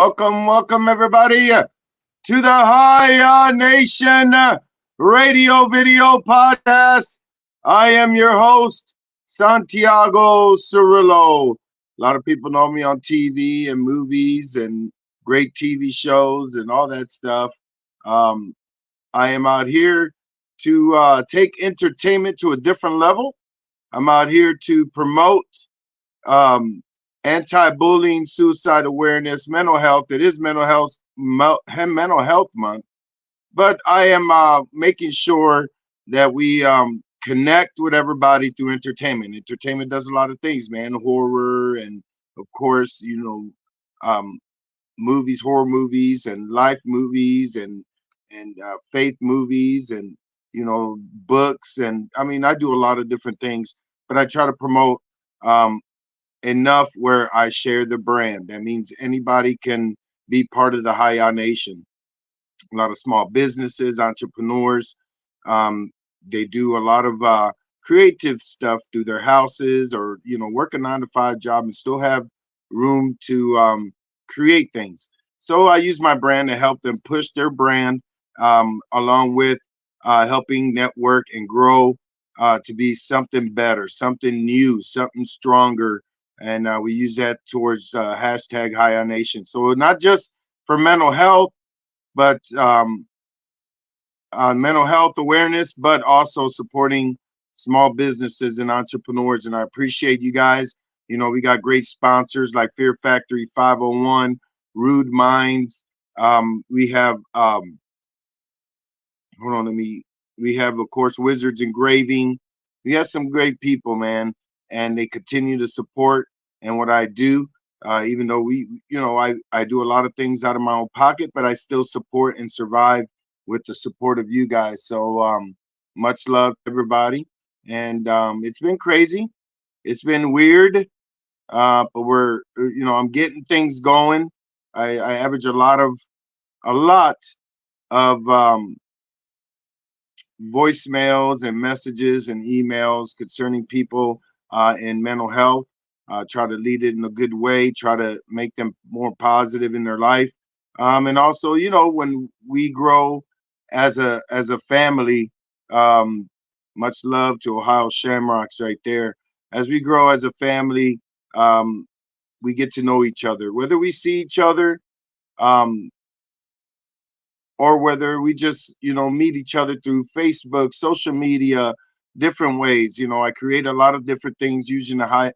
Welcome everybody to the High Nation radio video podcast. I am your host, Santiago Cirillo. A lot of people know me on TV and movies and great TV shows and all that stuff. Um, I am out here to take entertainment to a different level. I'm out here to promote um, anti-bullying, suicide awareness, mental health. It is mental health month, but I am making sure that we connect with everybody through entertainment. Entertainment does a lot of things, man. Horror and of course, um, movies, horror movies, and life movies, and faith movies, and books. And I mean, I do a lot of different things, but I try to promote. Um, Enough where I share the brand. That means anybody can be part of the High Nation. A lot of small businesses, entrepreneurs, um, they do a lot of creative stuff through their houses, or work a 9 to 5 job and still have room to create things. So I use my brand to help them push their brand, along with helping network and grow to be something better, something new, something stronger. And we use that towards hashtag High Nation. So not just for mental health, but mental health awareness, but also supporting small businesses and entrepreneurs. And I appreciate you guys. We got great sponsors like Fear Factory 501, Rude Minds. We have hold on, we have, of course, Wizards Engraving. We have some great people, man, and they continue to support and what I do. Even though I do a lot of things out of my own pocket, but I still support and survive with the support of you guys. So much love to everybody. And it's been crazy. It's been weird, but I'm getting things going. I average a lot of voicemails and messages and emails concerning people in mental health. Try to lead it in a good way. Try to make them more positive in their life. And also, when we grow as a family, um, much love to Ohio Shamrocks right there. As we grow as a family, um, we get to know each other. Whether we see each other, um, or whether we just meet each other through Facebook, social media, different ways. I create a lot of different things using the High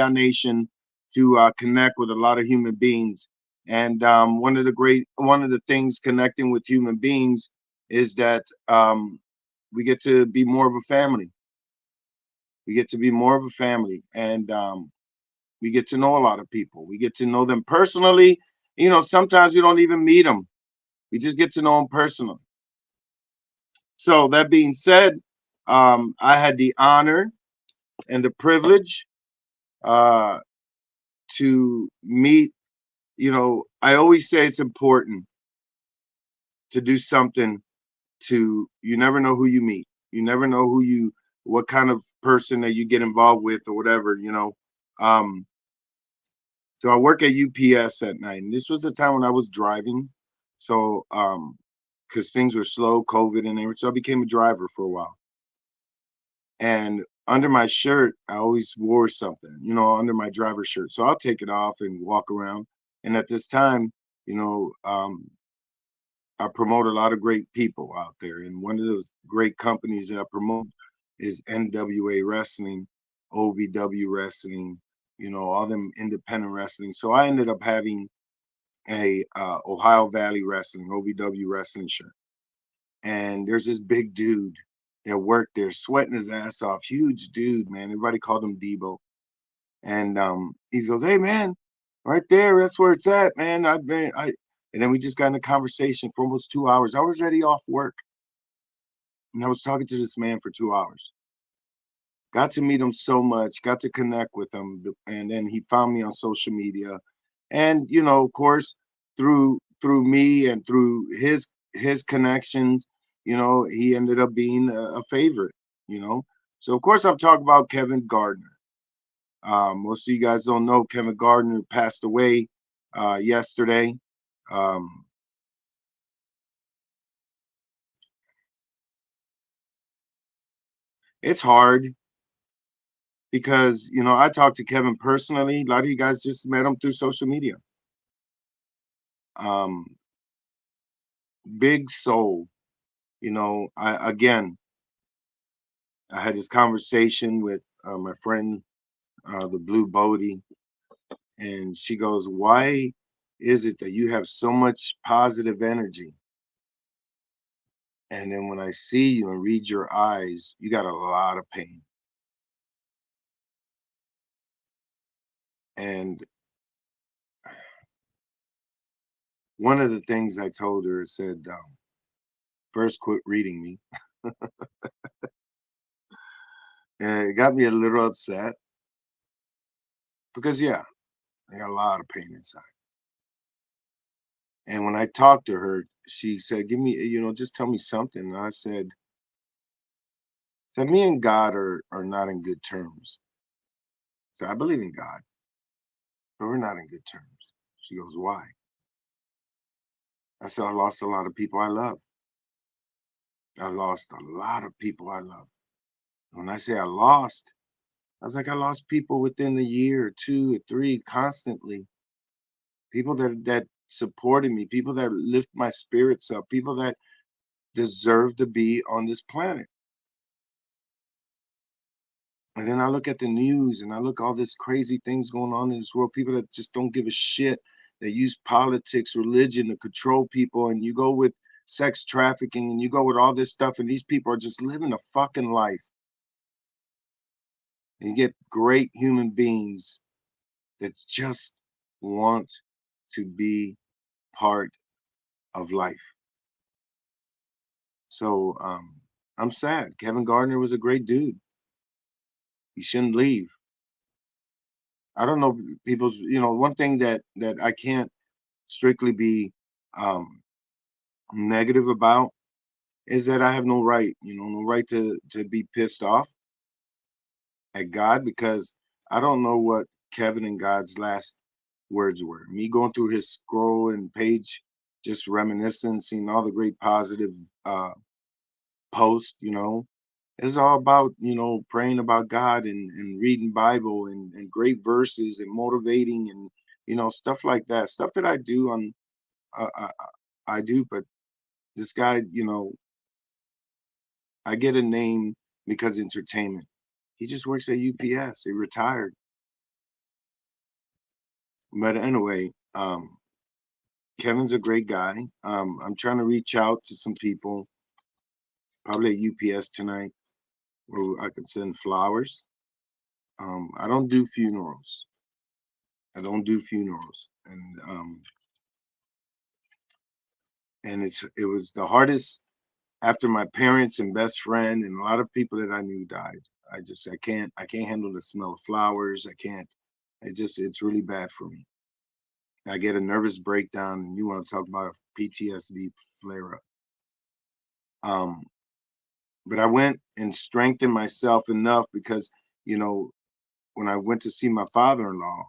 Nation to connect with a lot of human beings. And one of the things connecting with human beings is that we get to be more of a family. We get to be more of a family, and we get to know a lot of people. We get to know them personally. Sometimes we don't even meet them. We just get to know them personally. So that being said, I had the honor and the privilege uh, to meet. I always say it's important to do something. You never know who you meet. You never know what kind of person that you get involved with or whatever. Um, so I work at UPS at night, and this was the time when I was driving. So, because things were slow, COVID and everything, so I became a driver for a while. And under my shirt, I always wore something, under my driver shirt. So I'll take it off and walk around. And at this time, you know, um, I promote a lot of great people out there. And one of the great companies that I promote is NWA Wrestling, OVW Wrestling, all them independent wrestling. So I ended up having a Ohio Valley Wrestling, OVW Wrestling shirt. And there's this big dude that worked there, sweating his ass off. Huge dude, man. Everybody called him Debo. And he goes, "Hey, man, right there, that's where it's at, man. And then we just got in a conversation for almost 2 hours. I was ready off work, and I was talking to this man for 2 hours. Got to meet him so much, got to connect with him, and then he found me on social media, and of course, through me and through his connections, he ended up being a favorite. You know, so of course I'm talking about Kevin Gardner. Most of you guys don't know Kevin Gardner passed away yesterday. Um, it's hard because I talked to Kevin personally. A lot of you guys just met him through social media. Um, big soul. I had this conversation with my friend, the Blue Bodie, and she goes, "Why is it that you have so much positive energy? And then when I see you and read your eyes, you got a lot of pain." And one of the things I told her said, first, quit reading me. And it got me a little upset because, yeah, I got a lot of pain inside. And when I talked to her, she said, "Give me, just tell me something." And I said, "Me and God are not in good terms." So I believe in God, but we're not in good terms. She goes, "Why?" I said, "I lost a lot of people I love. I lost a lot of people I love." When I say I lost, I was like, I lost people within a year, or 2 or 3, constantly. People that supported me, people that lift my spirits up, people that deserve to be on this planet. And then I look at the news and I look all this crazy things going on in this world, people that just don't give a shit. They use politics, religion to control people, and you go with sex trafficking and you go with all this stuff, and these people are just living a fucking life. And you get great human beings that just want to be part of life. So I'm sad. Kevin Gardner was a great dude. He shouldn't leave. I don't know people's, one thing that I can't strictly be um negative about is that I have no right, no right to be pissed off at God, because I don't know what Kevin and God's last words were. Me going through his scroll and page, just reminiscing, seeing all the great positive uh posts, it's all about, praying about God and reading Bible and great verses and motivating and stuff like that. Stuff that I do on uh, I, I do, but this guy, I get a name because entertainment. He just works at UPS. He retired. But anyway, Kevin's a great guy. I'm trying to reach out to some people, probably at UPS tonight, where I can send flowers. I don't do funerals. I don't do funerals, and it was the hardest after my parents and best friend and a lot of people that I knew died. I can't handle the smell of flowers. I can't. It's really bad for me. I get a nervous breakdown, and you want to talk about a PTSD flare up. Um, but I went and strengthened myself enough because you know when I went to see my father-in-law,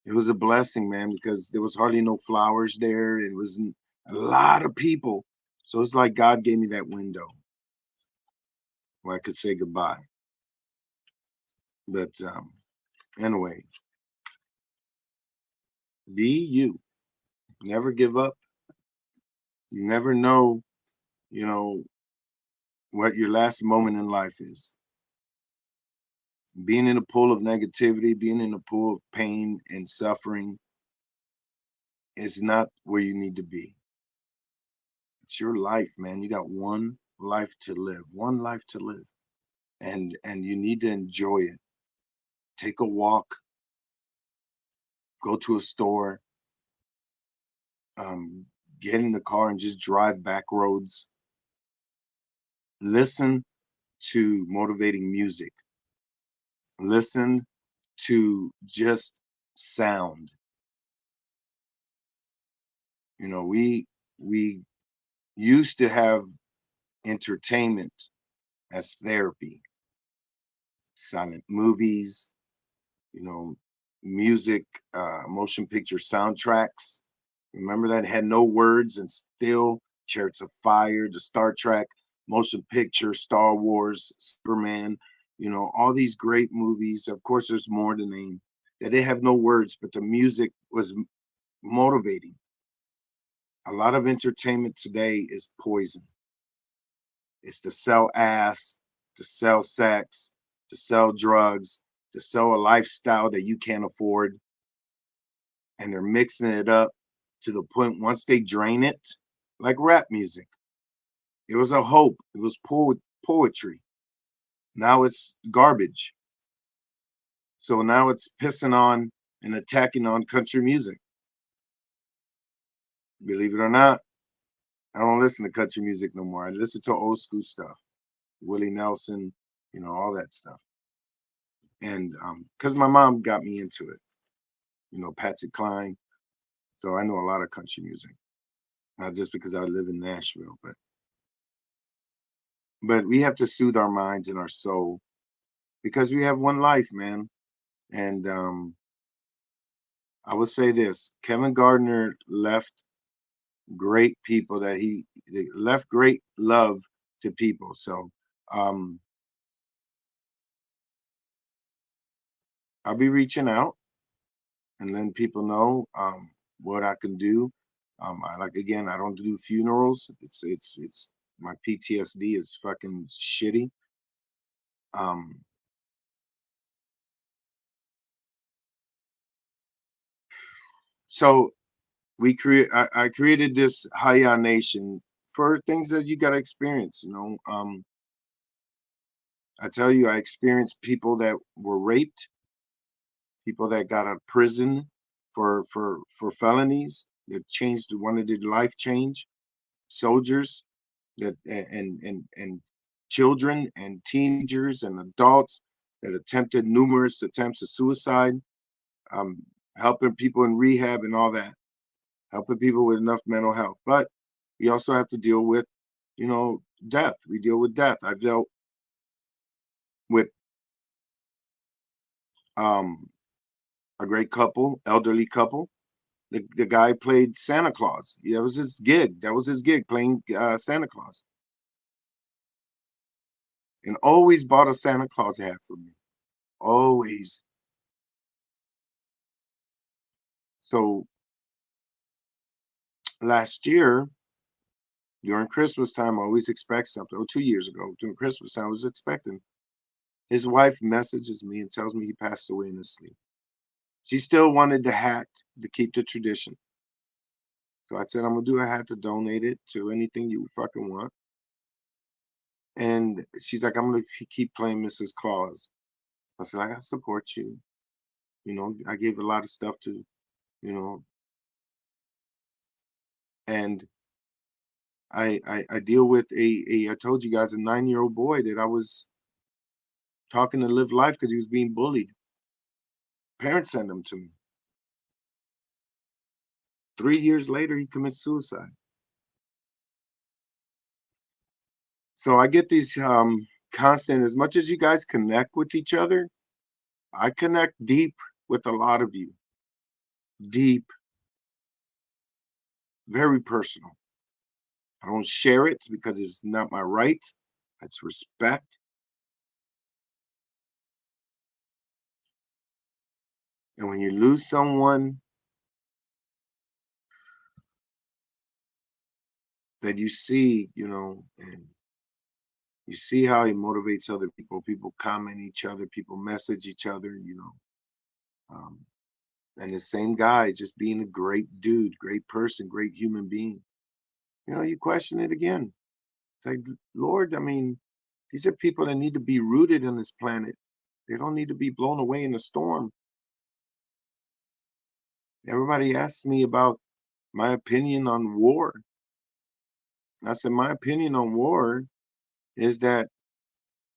it was a blessing, man, because there was hardly no flowers there. It wasn't a lot of people. So it's like God gave me that window where I could say goodbye. But anyway, be you. Never give up. You never know, you know, what your last moment in life is. Being in a pool of negativity, being in a pool of pain and suffering is not where you need to be. It's your life, man. You got one life to live, one life to live. And you need to enjoy it. Take a walk, go to a store, um, get in the car and just drive back roads. Listen to motivating music. Listen to just sound. We used to have entertainment as therapy, silent movies, you know, music, motion picture soundtracks. Remember that had no words and still Chariots of Fire, the Star Trek, motion picture, Star Wars, Superman, all these great movies. Of course, there's more to name that they have no words, but the music was motivating. A lot of entertainment today is poison. It's to sell ass, to sell sex, to sell drugs, to sell a lifestyle that you can't afford. And they're mixing it up to the point once they drain it, like rap music. It was a hope. It was poetry. Now it's garbage. So now it's pissing on and attacking on country music. Believe it or not, I don't listen to country music no more. I listen to old school stuff, Willie Nelson, all that stuff. And because my mom got me into it, Patsy Cline. So I know a lot of country music, not just because I live in Nashville, but we have to soothe our minds and our soul because we have one life, man. And I would say this: Kevin Gardner left great people they left great love to people. So um, I'll be reaching out and letting people know what I can do. Again, I don't do funerals. It's my PTSD is fucking shitty. Um, so I created this Haya Nation for things that you got to experience. I tell you, I experienced people that were raped, people that got out of prison for felonies that changed wanted their life change, soldiers that and children and teenagers and adults that attempted numerous attempts of suicide, um, helping people in rehab and all that, helping people with enough mental health. But we also have to deal with, death. We deal with death. I've dealt with um, a great couple, elderly couple. The guy played Santa Claus. That was his gig. That was his gig, playing Santa Claus, and always bought a Santa Claus hat for me. Always. So last year during Christmas time, I always expect something. Oh, 2 years ago during Christmas time, I was expecting. His wife messages me and tells me he passed away in his sleep. She still wanted the hat to keep the tradition. So I said, I'm gonna do a hat to donate it to anything you fucking want. And she's like, I'm gonna keep playing Mrs. Claus. I said, I gotta support you. I gave a lot of stuff to, you know, and I deal with I told you guys, a 9-year-old boy that I was talking to live life because he was being bullied. Parents sent him to me. 3 years later, he commits suicide. So I get these constant, as much as you guys connect with each other, I connect deep with a lot of you. Deep, very personal. I don't share it because it's not my right. It's respect. And when you lose someone that you see, and you see how he motivates other people, people comment each other, people message each other, um, and the same guy just being a great dude, great person, great human being. You question it again. It's like, Lord, I mean, these are people that need to be rooted on this planet. They don't need to be blown away in a storm. Everybody asks me about my opinion on war. I said, my opinion on war is that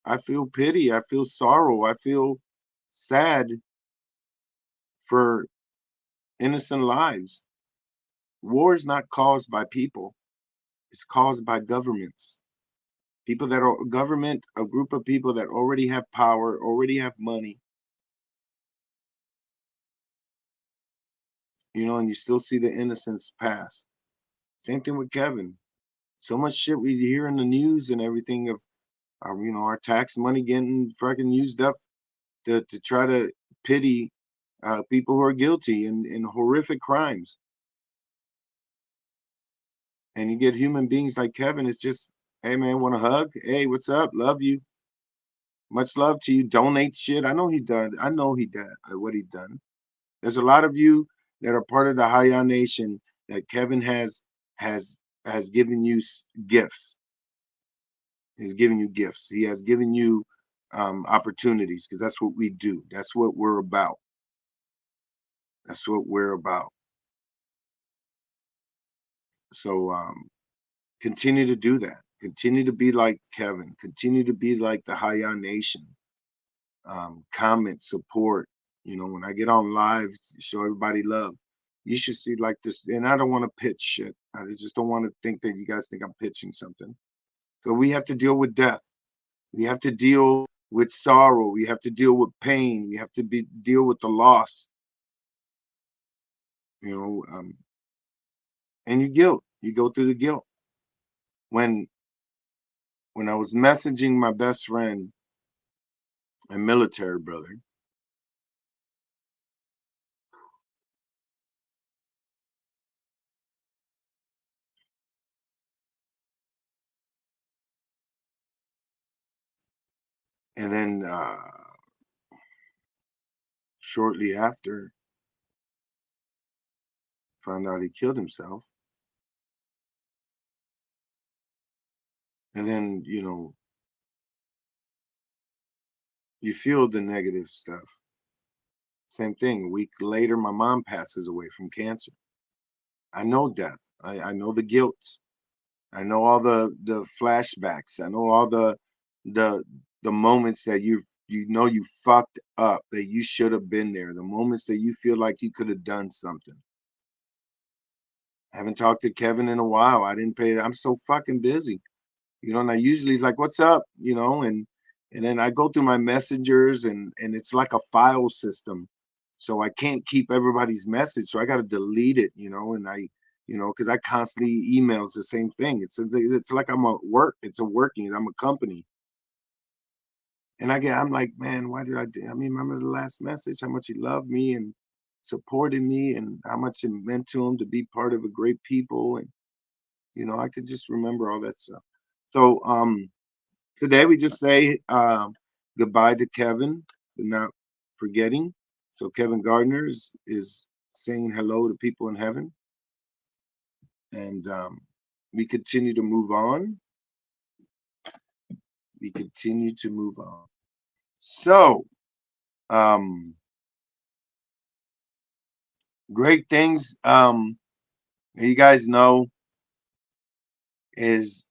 I feel pity, I feel sorrow, I feel sad for innocent lives. War is not caused by people, it's caused by governments. People that are government, a group of people that already have power, already have money, and you still see the innocents pass. Same thing with Kevin. So much shit we hear in the news and everything of, our tax money getting fucking used up to try to pity people who are guilty in horrific crimes. And you get human beings like Kevin. It's just, hey man, want a hug? Hey, what's up? Love you. Much love to you. Donate shit. I know he done. I know he done what he done. There's a lot of you that are part of the Haya Nation that Kevin has has given you gifts. He's given you gifts. He has given you opportunities because that's what we do. That's what we're about. That's what we're about. So continue to do that. Continue to be like Kevin. Continue to be like the Haya Nation. Comment, support. When I get on live, show everybody love. You should see like this. And I don't want to pitch shit. I just don't want to think that you guys think I'm pitching something. So we have to deal with death. We have to deal with sorrow. We have to deal with pain. We have to deal with the loss. You know, um, and you guilt. You go through the guilt. When I was messaging my best friend and military brother, and then shortly after, found out he killed himself. And then, you feel the negative stuff. Same thing. A week later, my mom passes away from cancer. I know death. I know the guilt. I know all the flashbacks. I know all the the moments that you fucked up, that you should have been there. The moments that you feel like you could have done something. I haven't talked to Kevin in a while. I didn't pay. I'm so fucking busy. And I usually is like, "What's up?" And then I go through my messengers, and it's like a file system, so I can't keep everybody's message, so I got to delete it, and because I constantly emails the same thing. It's like it's a working. I'm a company, and I'm like, man, why did I do? I mean, remember the last message? How much he loved me and supported me, and how much it meant to him to be part of a great people, and I could just remember all that stuff. So, today we just say goodbye to Kevin, but not forgetting. So Kevin Gardner is saying hello to people in heaven, and we continue to move on. We continue to move on. So, um, great things. You guys know is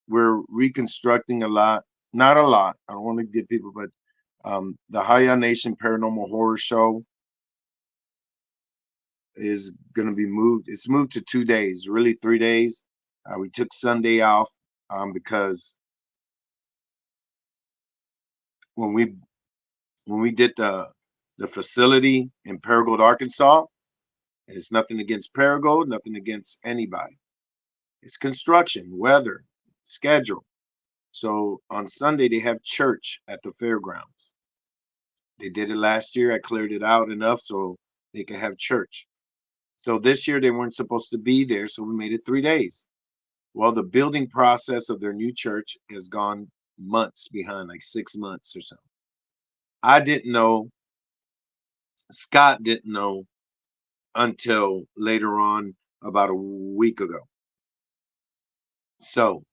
we're reconstructing a lot. Not a lot. I don't want to give people, but the Haya Nation Paranormal Horror Show is going to be moved. It's moved to 2 days, really 3 days. We took Sunday off because when we did the facility in Paragould, Arkansas, and it's nothing against Paragould, nothing against anybody. It's construction, weather, schedule. So on Sunday they have church at the fairgrounds. They did it last year. I cleared it out enough so they can have church. So this year they weren't supposed to be there, so we made it 3 days. Well, the building process of their new church has gone months behind, like 6 months or so. I didn't know, Scott didn't know until later on, about a week ago. So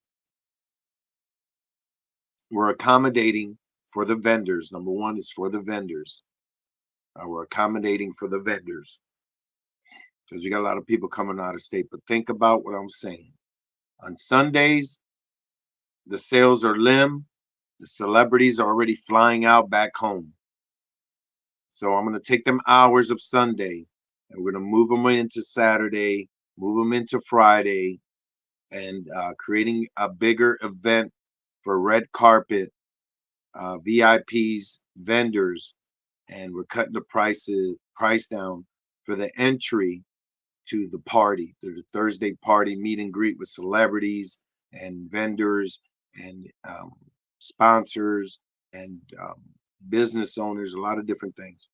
we're accommodating for the vendors. Number one is for the vendors. We're accommodating for the vendors because we got a lot of people coming out of state. But think about what I'm saying. On Sundays, the sales are limb. The celebrities are already flying out back home. So I'm going to take them hours of Sunday and we're going to move them into Saturday, move them into Friday, and creating a bigger event for red carpet, VIPs, vendors, and we're cutting the price down for the entry to the party, to the Thursday party meet and greet with celebrities and vendors and sponsors and business owners, a lot of different things.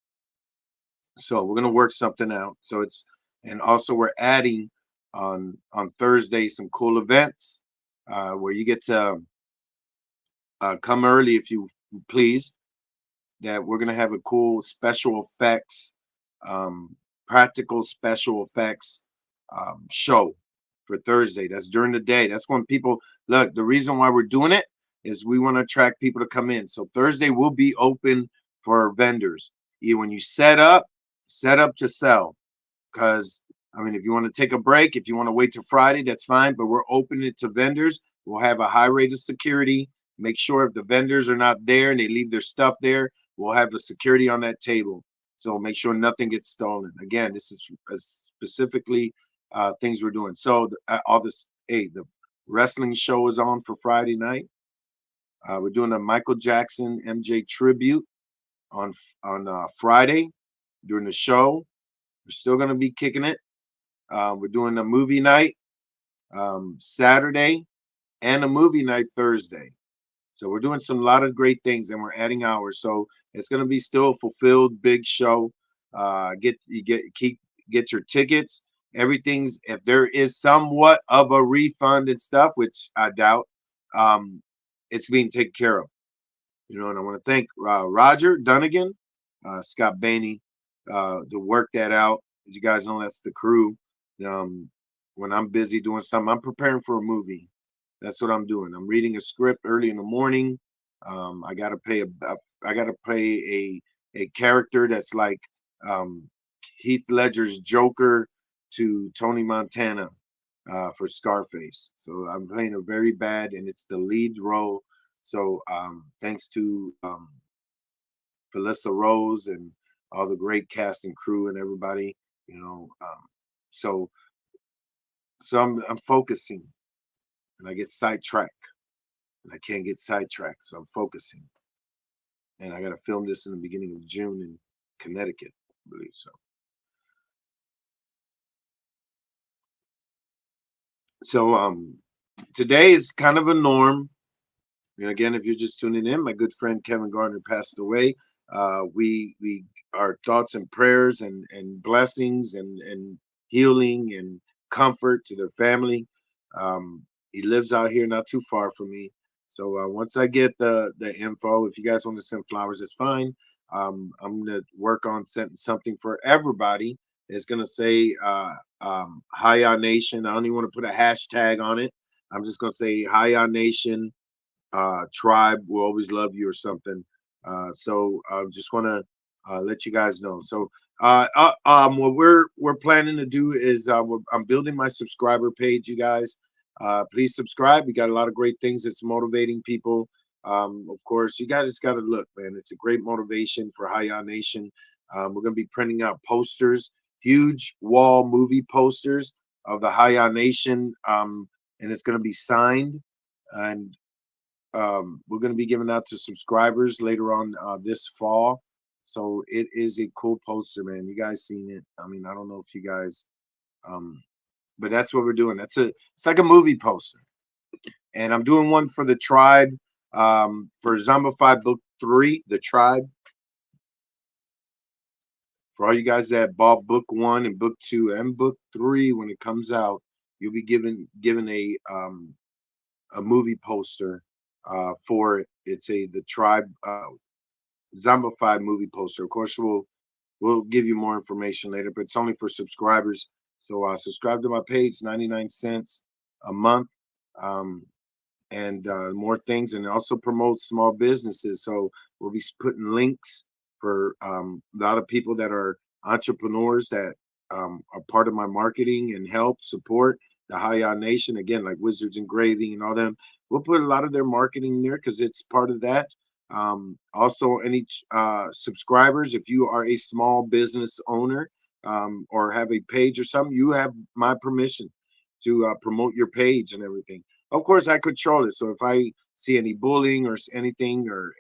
So we're gonna work something out. So it's and also we're adding on Thursday some cool events where you get to come early if you please. That we're gonna have a cool special effects, um, practical special effects show for Thursday. That's during the day. That's when people look. The reason why we're doing it is we want to attract people to come in. So Thursday will be open for vendors. When you set up to sell. Because I mean, if you want to take a break, if you want to wait till Friday, that's fine. But we're opening it to vendors. We'll have a high rate of security. Make sure if the vendors are not there and they leave their stuff there, we'll have the security on that table. So make sure nothing gets stolen. Again, this is specifically things we're doing. So all this, hey, the wrestling show is on for Friday night. We're doing a Michael Jackson MJ tribute on Friday during the show. We're still going to be kicking it. We're doing a movie night Saturday and a movie night Thursday. So we're doing some lot of great things and we're adding hours. So it's going to be still a fulfilled big show. Get your tickets. Everything's if there is somewhat of a refund and stuff, which I doubt, um, it's being taken care of. And I want to thank Roger Dunnigan, Scott Bainey, to work that out. As you guys know, that's the crew. Um, when I'm busy doing something, I'm preparing for a movie. That's what I'm doing. I'm reading a script early in the morning. I gotta pay I gotta play a character that's like um, Heath Ledger's Joker to Tony Montana for Scarface. So I'm playing a very bad, and it's the lead role. So thanks to Felissa Rose and all the great cast and crew and everybody, you know. So I'm focusing, and I get sidetracked, and I can't get sidetracked. So I'm focusing, and I got to film this in the beginning of June in Connecticut, I believe so. So today is kind of a norm. And again, if you're just tuning in, my good friend Kevin Gardner passed away. We our thoughts and prayers and blessings and healing and comfort to their family. He lives out here not too far from me. So once I get the info, if you guys want to send flowers, it's fine. I'm gonna work on sending something for everybody. It's gonna say Hi Nation. I don't even want to put a hashtag on it. I'm just gonna say Hi Nation tribe will always love you or something. So I just want to let you guys know. So what we're planning to do is I'm building my subscriber page. You guys, please subscribe. We got a lot of great things that's motivating people. Of course, you guys got to look, man. It's a great motivation for Hi Nation. We're going to be printing out posters, huge wall movie posters of the Hi Nation, and it's going to be signed. And we're going to be giving out to subscribers later on this fall. So it is a cool poster, man. You guys seen it? I mean, I don't know if you guys, um, but that's what we're doing. It's like a movie poster, and I'm doing one for the tribe for Zombified Book 3, the tribe. For all you guys that bought book 1 and book 2 and book 3 when it comes out, you'll be given a movie poster for it. It's the tribe Zombified movie poster. Of course, we'll give you more information later, but it's only for subscribers. So subscribe to my page, 99 cents a month, and more things, and it also promotes small businesses. So we'll be putting links for a lot of people that are entrepreneurs that are part of my marketing and help support the Hi Nation. Again, like Wizards Engraving and all them. We'll put a lot of their marketing there because it's part of that. Also, any subscribers, if you are a small business owner or have a page or something, you have my permission to promote your page and everything. Of course, I control it. So if I see any bullying or anything, or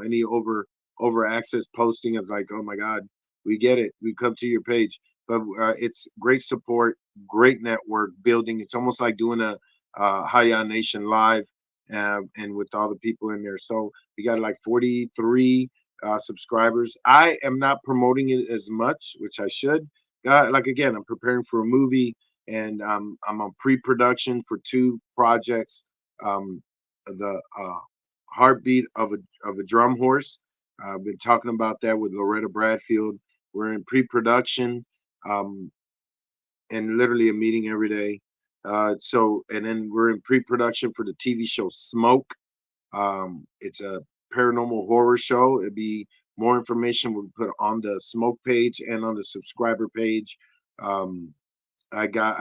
any over access posting, it's like, oh my God, we get it. We come to your page. but it's great support, great network building. It's almost like doing a Haya Nation live, and with all the people in there. So we got like 43 subscribers. I am not promoting it as much, which I should. Like again, I'm preparing for a movie, and I'm on pre-production for two projects. The Heartbeat of a Drum Horse. I've been talking about that with Loretta Bradfield. We're in pre-production, um, and literally a meeting every day. And then we're in pre-production for the TV show Smoke. It's a paranormal horror show. It'd be more information we'll put on the Smoke page and on the subscriber page. Um, I got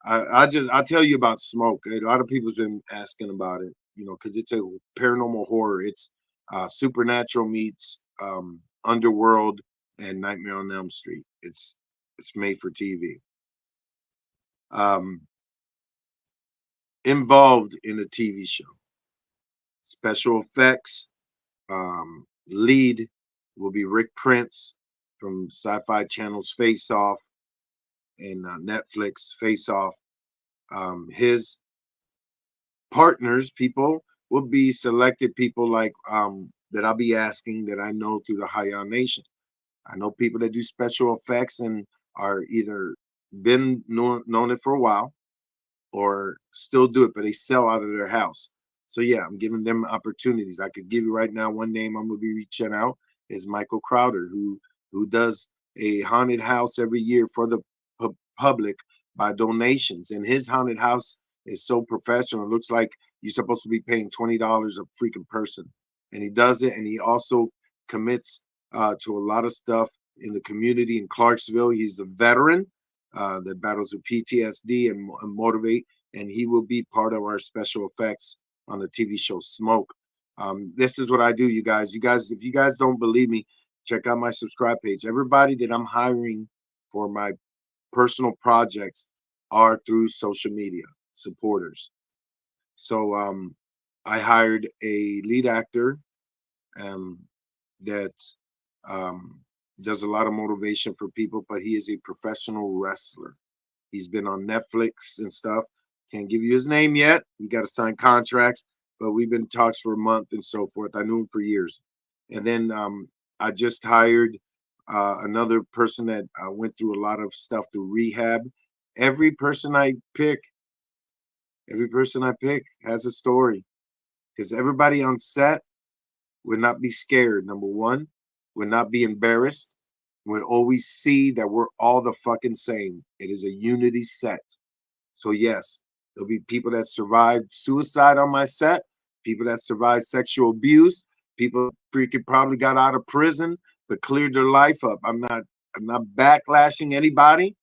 I'll tell you about Smoke. A lot of people's been asking about it, because it's a paranormal horror. It's supernatural meets Underworld and Nightmare on Elm Street. It's made for TV. Um, Involved in a TV show. Special effects. Lead will be Rick Prince from Sci-Fi Channel's Face Off and Netflix Face Off. His partners, people will be selected people like that I'll be asking that I know through the High Nation. I know people that do special effects and are either been known it for a while or still do it, but they sell out of their house. So yeah, I'm giving them opportunities. I could give you right now one name I'm gonna be reaching out is Michael Crowder, who does a haunted house every year for the public by donations, and his haunted house is so professional. It looks like you're supposed to be paying $20 a freaking person, and he does it, and he also commits to a lot of stuff in the community in Clarksville. He's a veteran that battles with PTSD and motivate, and he will be part of our special effects on the TV show Smoke. This is what I do, you guys. If you guys don't believe me, check out my subscribe page. Everybody that I'm hiring for my personal projects are through social media supporters. So I hired a lead actor um, that um, does a lot of motivation for people, but he is a professional wrestler. He's been on Netflix and stuff. Can't give you his name yet. We got to sign contracts, but we've been in talks for a month and so forth. I knew him for years. And then I just hired another person that went through a lot of stuff through rehab. Every person I pick, every person I pick has a story because everybody on set would not be scared. Number one, would not be embarrassed, would always see that we're all the fucking same. It is a unity set. So yes, there'll be people that survived suicide on my set, people that survived sexual abuse, people freaking probably got out of prison but cleared their life up. I'm not backlashing anybody,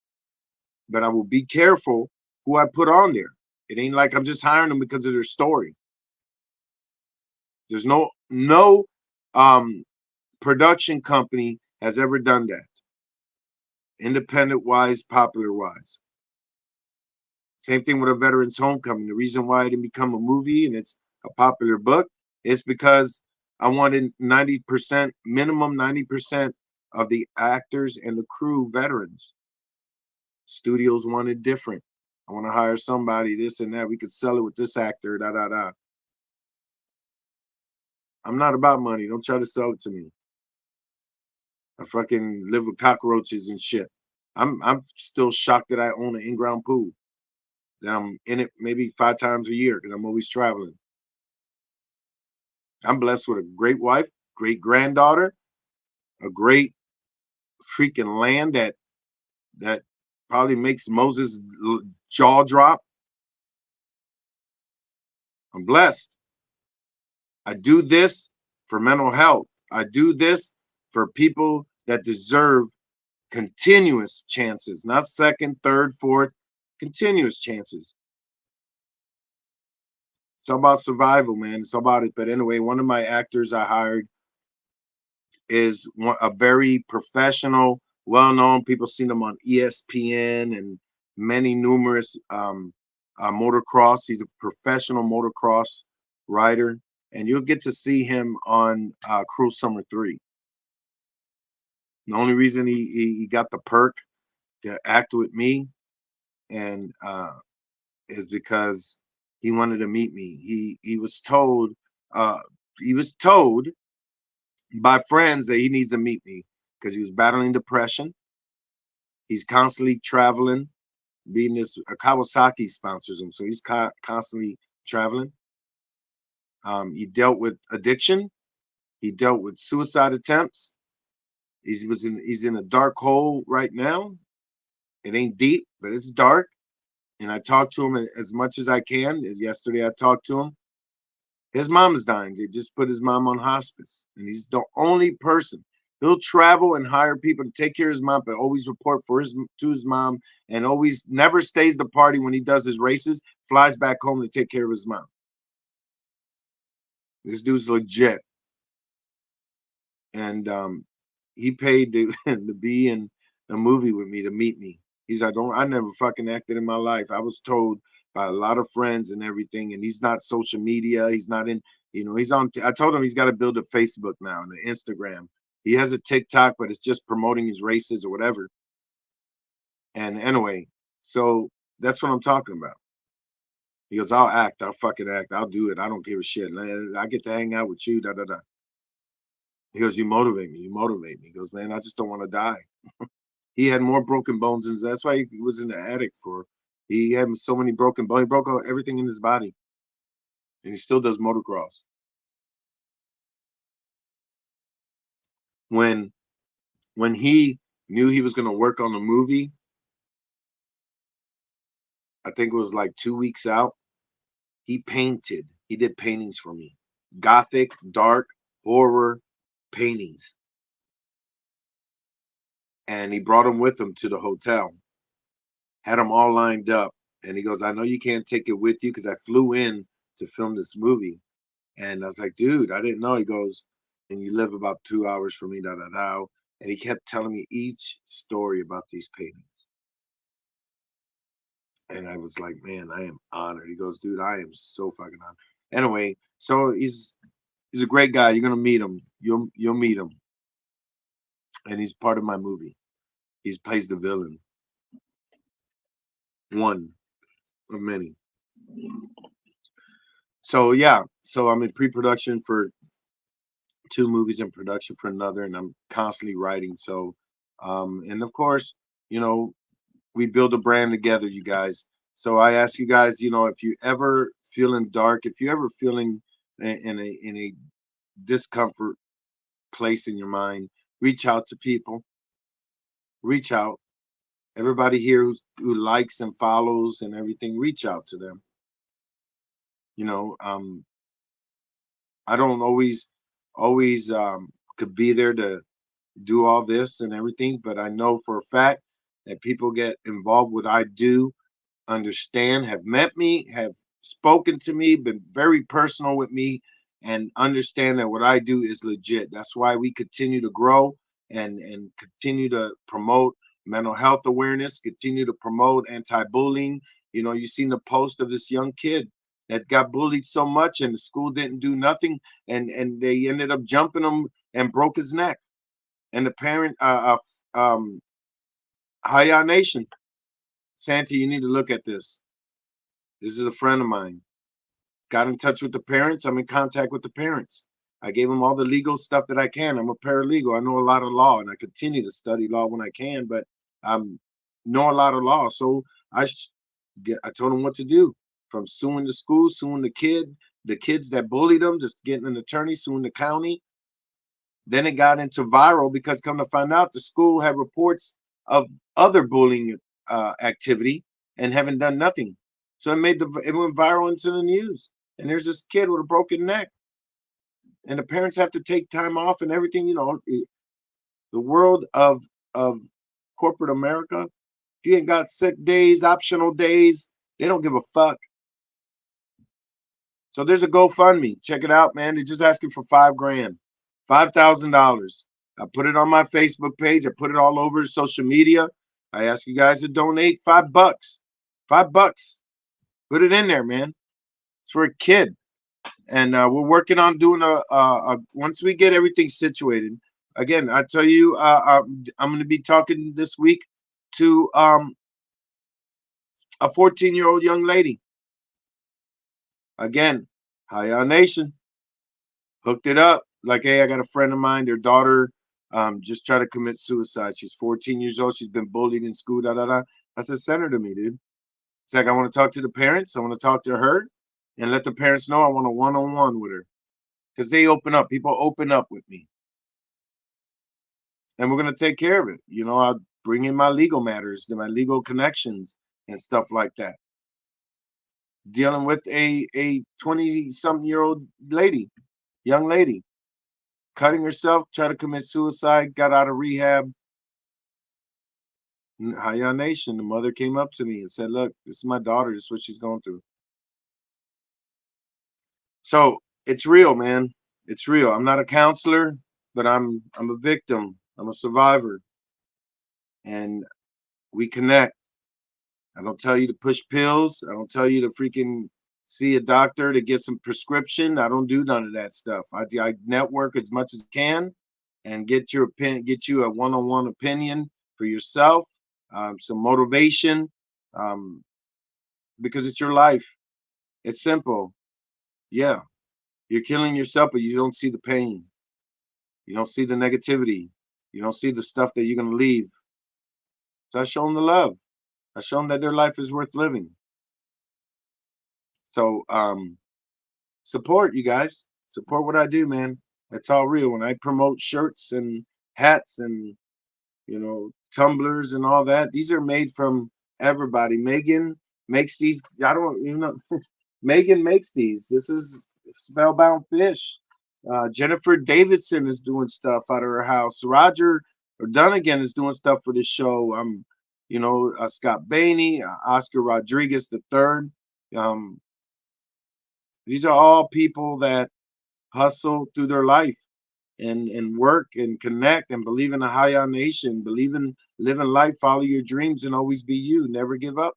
but I will be careful who I put on there. It ain't like I'm just hiring them because of their story. There's no um production company has ever done that. Independent wise, popular wise. Same thing with a veterans homecoming. The reason why it didn't become a movie and it's a popular book is because I wanted 90%, minimum 90% of the actors and the crew veterans. Studios wanted different. I want to hire somebody, this and that. We could sell it with this actor, da da da. I'm not about money. Don't try to sell it to me. I fucking live with cockroaches and shit. I'm still shocked that I own an in-ground pool. That I'm in it maybe 5 times a year because I'm always traveling. I'm blessed with a great wife, great granddaughter, a great freaking land that probably makes Moses' jaw drop. I'm blessed. I do this for mental health. I do this for people that deserve continuous chances, not second, third, fourth, continuous chances. It's all about survival, man. It's all about it. But anyway, one of my actors I hired is a very professional, well-known. People seen him on ESPN and many numerous motocross. He's a professional motocross rider, and you'll get to see him on Cruel Summer 3. The only reason he got the perk to act with me, and is because he wanted to meet me. Uh, he was told by friends that he needs to meet me because he was battling depression. He's constantly traveling. Being this Kawasaki sponsors him, so he's constantly traveling. He dealt with addiction. He dealt with suicide attempts. He's in a dark hole right now. It ain't deep, but it's dark. And I talk to him as much as I can. As yesterday, I talked to him. His mom is dying. They just put his mom on hospice, and he's the only person. He'll travel and hire people to take care of his mom, but always report to his mom, and always never stays the party when he does his races. Flies back home to take care of his mom. This dude's legit, and he paid to, to be in a movie with me to meet me. He's like, I never fucking acted in my life. I was told by a lot of friends and everything, and he's not social media. He's not in, he's on. I told him he's got to build a Facebook now and an Instagram. He has a TikTok, but it's just promoting his races or whatever. And anyway, so that's what I'm talking about. He goes, I'll act. I'll fucking act. I'll do it. I don't give a shit. I get to hang out with you. Da da da. He goes, you motivate me. You motivate me. He goes, man, I just don't want to die. He had more broken bones, and that's why he was in the attic for. He had so many broken bones. He broke everything in his body, and he still does motocross. When when he knew he was going to work on the movie, I think it was like 2 weeks out. He painted. He did paintings for me, gothic, dark, horror paintings, and he brought them with him to the hotel. Had them all lined up, and he goes, "I know you can't take it with you because I flew in to film this movie." And I was like, dude, I didn't know. He goes, and you live about 2 hours from me, da da da. And he kept telling me each story about these paintings. And I was like, man, I am honored. He goes, dude, I am so fucking honored. Anyway, so he's a great guy. You're gonna meet him. You'll meet him. And he's part of my movie. He plays the villain. One of many. So yeah. So I'm in pre-production for two movies in production for another, and I'm constantly writing. So and of course, you know, we build a brand together, you guys. So I ask you guys, if you ever feeling dark, if you ever feeling in a discomfort place in your mind, reach out to people. Reach out. Everybody here who likes and follows and everything, reach out to them. You know, I don't always could be there to do all this and everything, but I know for a fact that people get involved with what I do, understand, have met me, have spoken to me, been very personal with me, and understand that what I do is legit. That's why we continue to grow and continue to promote mental health awareness, continue to promote anti-bullying. You seen the post of this young kid that got bullied so much and the school didn't do nothing, and they ended up jumping him and broke his neck. And the parent, Hiya Nation, Santi, you need to look at this. This is a friend of mine. Got in touch with the parents. I'm in contact with the parents. I gave them all the legal stuff that I can. I'm a paralegal. I know a lot of law, and I continue to study law when I can, but I know a lot of law. So I told them what to do, from suing the school, suing the kids that bullied them, just getting an attorney, suing the county. Then it got into viral because, come to find out, the school had reports of other bullying activity and haven't done nothing. So it went viral into the news. And there's this kid with a broken neck, and the parents have to take time off and everything. The world of corporate America. If you ain't got sick days, optional days, they don't give a fuck. So there's a GoFundMe. Check it out, man. They're just asking for $5,000, $5,000. I put it on my Facebook page. I put it all over social media. I ask you guys to donate $5. $5. Put it in there, man. It's for a kid. And we're working on doing once we get everything situated. Again, I tell you, I'm going to be talking this week to a 14-year-old young lady. Again, High Nation hooked it up. Like, hey, I got a friend of mine, their daughter just tried to commit suicide. She's 14 years old. She's been bullied in school. Da da da. I said, send her to me, dude. It's like, I want to talk to the parents. I want to talk to her and let the parents know I want a one-on-one with her, because they open up. People open up with me, and we're gonna take care of it. You know, I'll bring in my legal matters, my legal connections, and stuff like that. Dealing with a 20-something-year-old lady, young lady, cutting herself, tried to commit suicide, got out of rehab. High Nation, the mother came up to me and said, look, this is my daughter. This is what she's going through. So it's real, man. It's real. I'm not a counselor, but I'm a victim. I'm a survivor. And we connect. I don't tell you to push pills. I don't tell you to freaking see a doctor to get some prescription. I don't do none of that stuff. I network as much as I can and get your opinion, get you a one-on-one opinion for yourself, some motivation, because it's your life. It's simple. Yeah, you're killing yourself, but you don't see the pain. You don't see the negativity. You don't see the stuff that you're going to leave. So I show them the love. I show them that their life is worth living. So support, you guys. Support what I do, man. It's all real. When I promote shirts and hats and, you know, tumblers and all that, these are made from everybody. Megan makes these. I don't even know. Megan makes these. This is Spellbound Fish. Jennifer Davidson is doing stuff out of her house. Roger Dunnigan is doing stuff for the show. You know, Scott Bainey, Oscar Rodriguez III. These are all people that hustle through their life and work and connect and believe in a higher nation, believe in living life, follow your dreams, and always be you. Never give up.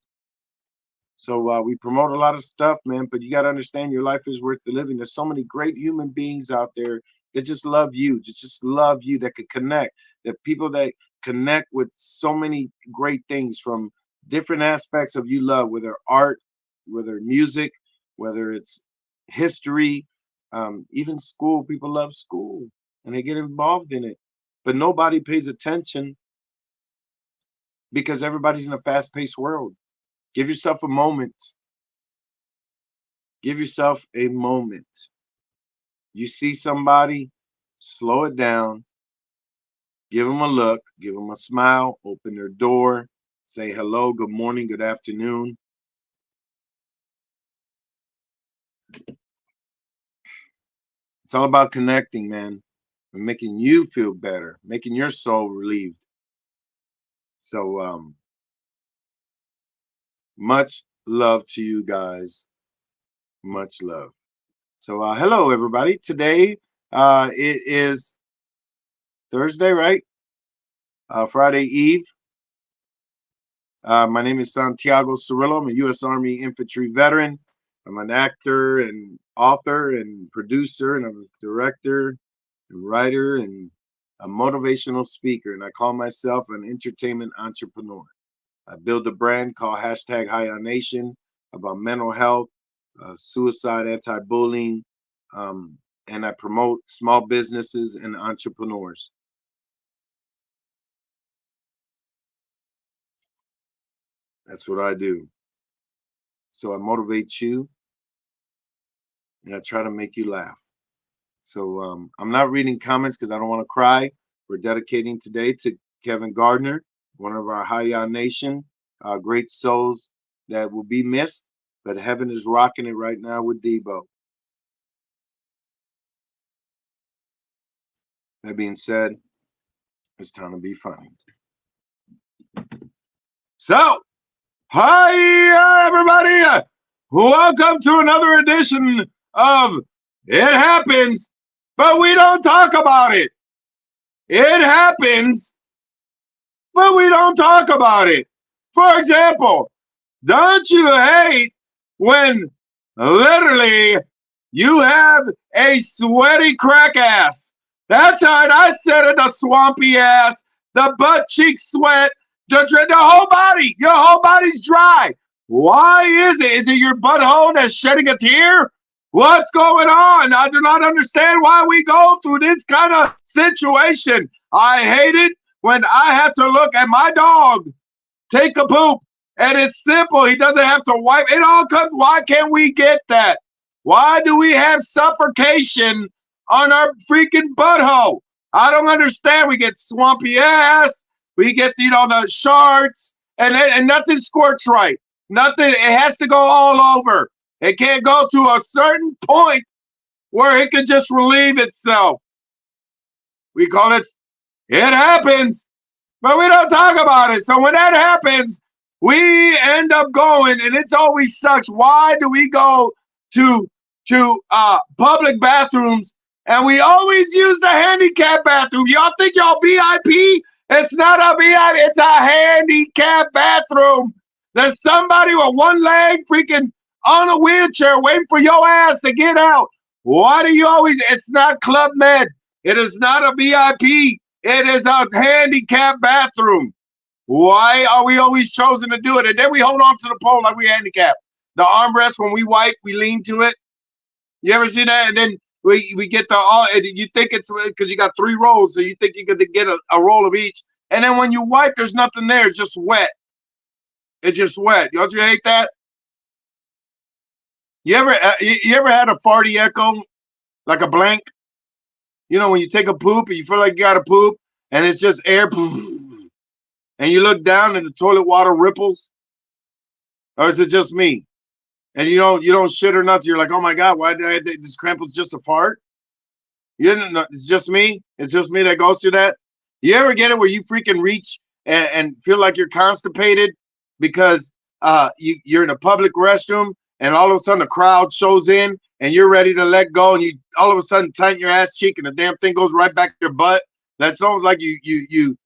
So we promote a lot of stuff, man, but you got to understand your life is worth the living. There's so many great human beings out there that just love you, just love you, that could connect, that people that connect with so many great things from different aspects of you love, whether art, whether music, whether it's history, even school. People love school and they get involved in it, but nobody pays attention because everybody's in a fast-paced world. Give yourself a moment. Give yourself a moment. You see somebody, slow it down. Give them a look. Give them a smile. Open their door. Say hello, good morning, good afternoon. It's all about connecting, man, and making you feel better, making your soul relieved. So, much love to you guys. Much love. So, hello, everybody. Today, it is Thursday, right? Friday Eve. My name is Santiago Cirillo. I'm a U.S. Army infantry veteran. I'm an actor and author and producer, and I'm a director and writer and a motivational speaker. And I call myself an entertainment entrepreneur. I build a brand called #HighOnNation about mental health, suicide, anti-bullying, and I promote small businesses and entrepreneurs. That's what I do. So I motivate you and I try to make you laugh. So I'm not reading comments because I don't want to cry. We're dedicating today to Kevin Gardner, one of our High Nation great souls that will be missed, but heaven is rocking it right now with Debo. That being said, it's time to be funny. So, hi everybody! Welcome to another edition of It Happens, but we don't talk about it. It happens, but we don't talk about it. For example, don't you hate when literally you have a sweaty crack ass? That's right, I said it, the swampy ass, the butt cheek sweat, The whole body, your whole body's dry. Why is it? Is it your butthole that's shedding a tear? What's going on? I do not understand why we go through this kind of situation. I hate it when I have to look at my dog take a poop, and it's simple. He doesn't have to wipe. It all comes. Why can't we get that? Why do we have suffocation on our freaking butthole? I don't understand. We get swampy ass. We get, the shards, and nothing squirts right. Nothing. It has to go all over. It can't go to a certain point where it can just relieve itself. We call it happens, but we don't talk about it. So when that happens, we end up going, and it's always sucks. Why do we go to public bathrooms and we always use the handicap bathroom? Y'all think y'all VIP? It's not a VIP. It's a handicap bathroom. There's somebody with one leg freaking on a wheelchair waiting for your ass to get out. Why do you always? It's not Club Med. It is not a VIP. It is a handicap bathroom. Why are we always chosen to do it? And then we hold on to the pole like we handicapped. The armrest, when we wipe, we lean to it. You ever see that? And then we get and you think it's because you got 3 rolls, so you think you could get a roll of each. And then when you wipe, there's nothing there. It's just wet. It's just wet. Don't you hate that? You ever had a farty echo, like a blank? When you take a poop and you feel like you got to poop, and it's just air, and you look down and the toilet water ripples, or is it just me? And you don't shit or nothing. You're like, oh my God, why did I? This cramp was just a fart. You didn't know. It's just me. It's just me that goes through that. You ever get it where you freaking reach and feel like you're constipated because you're in a public restroom, and all of a sudden the crowd shows in and you're ready to let go, and you all of a sudden tighten your ass cheek and the damn thing goes right back to your butt. That's almost like you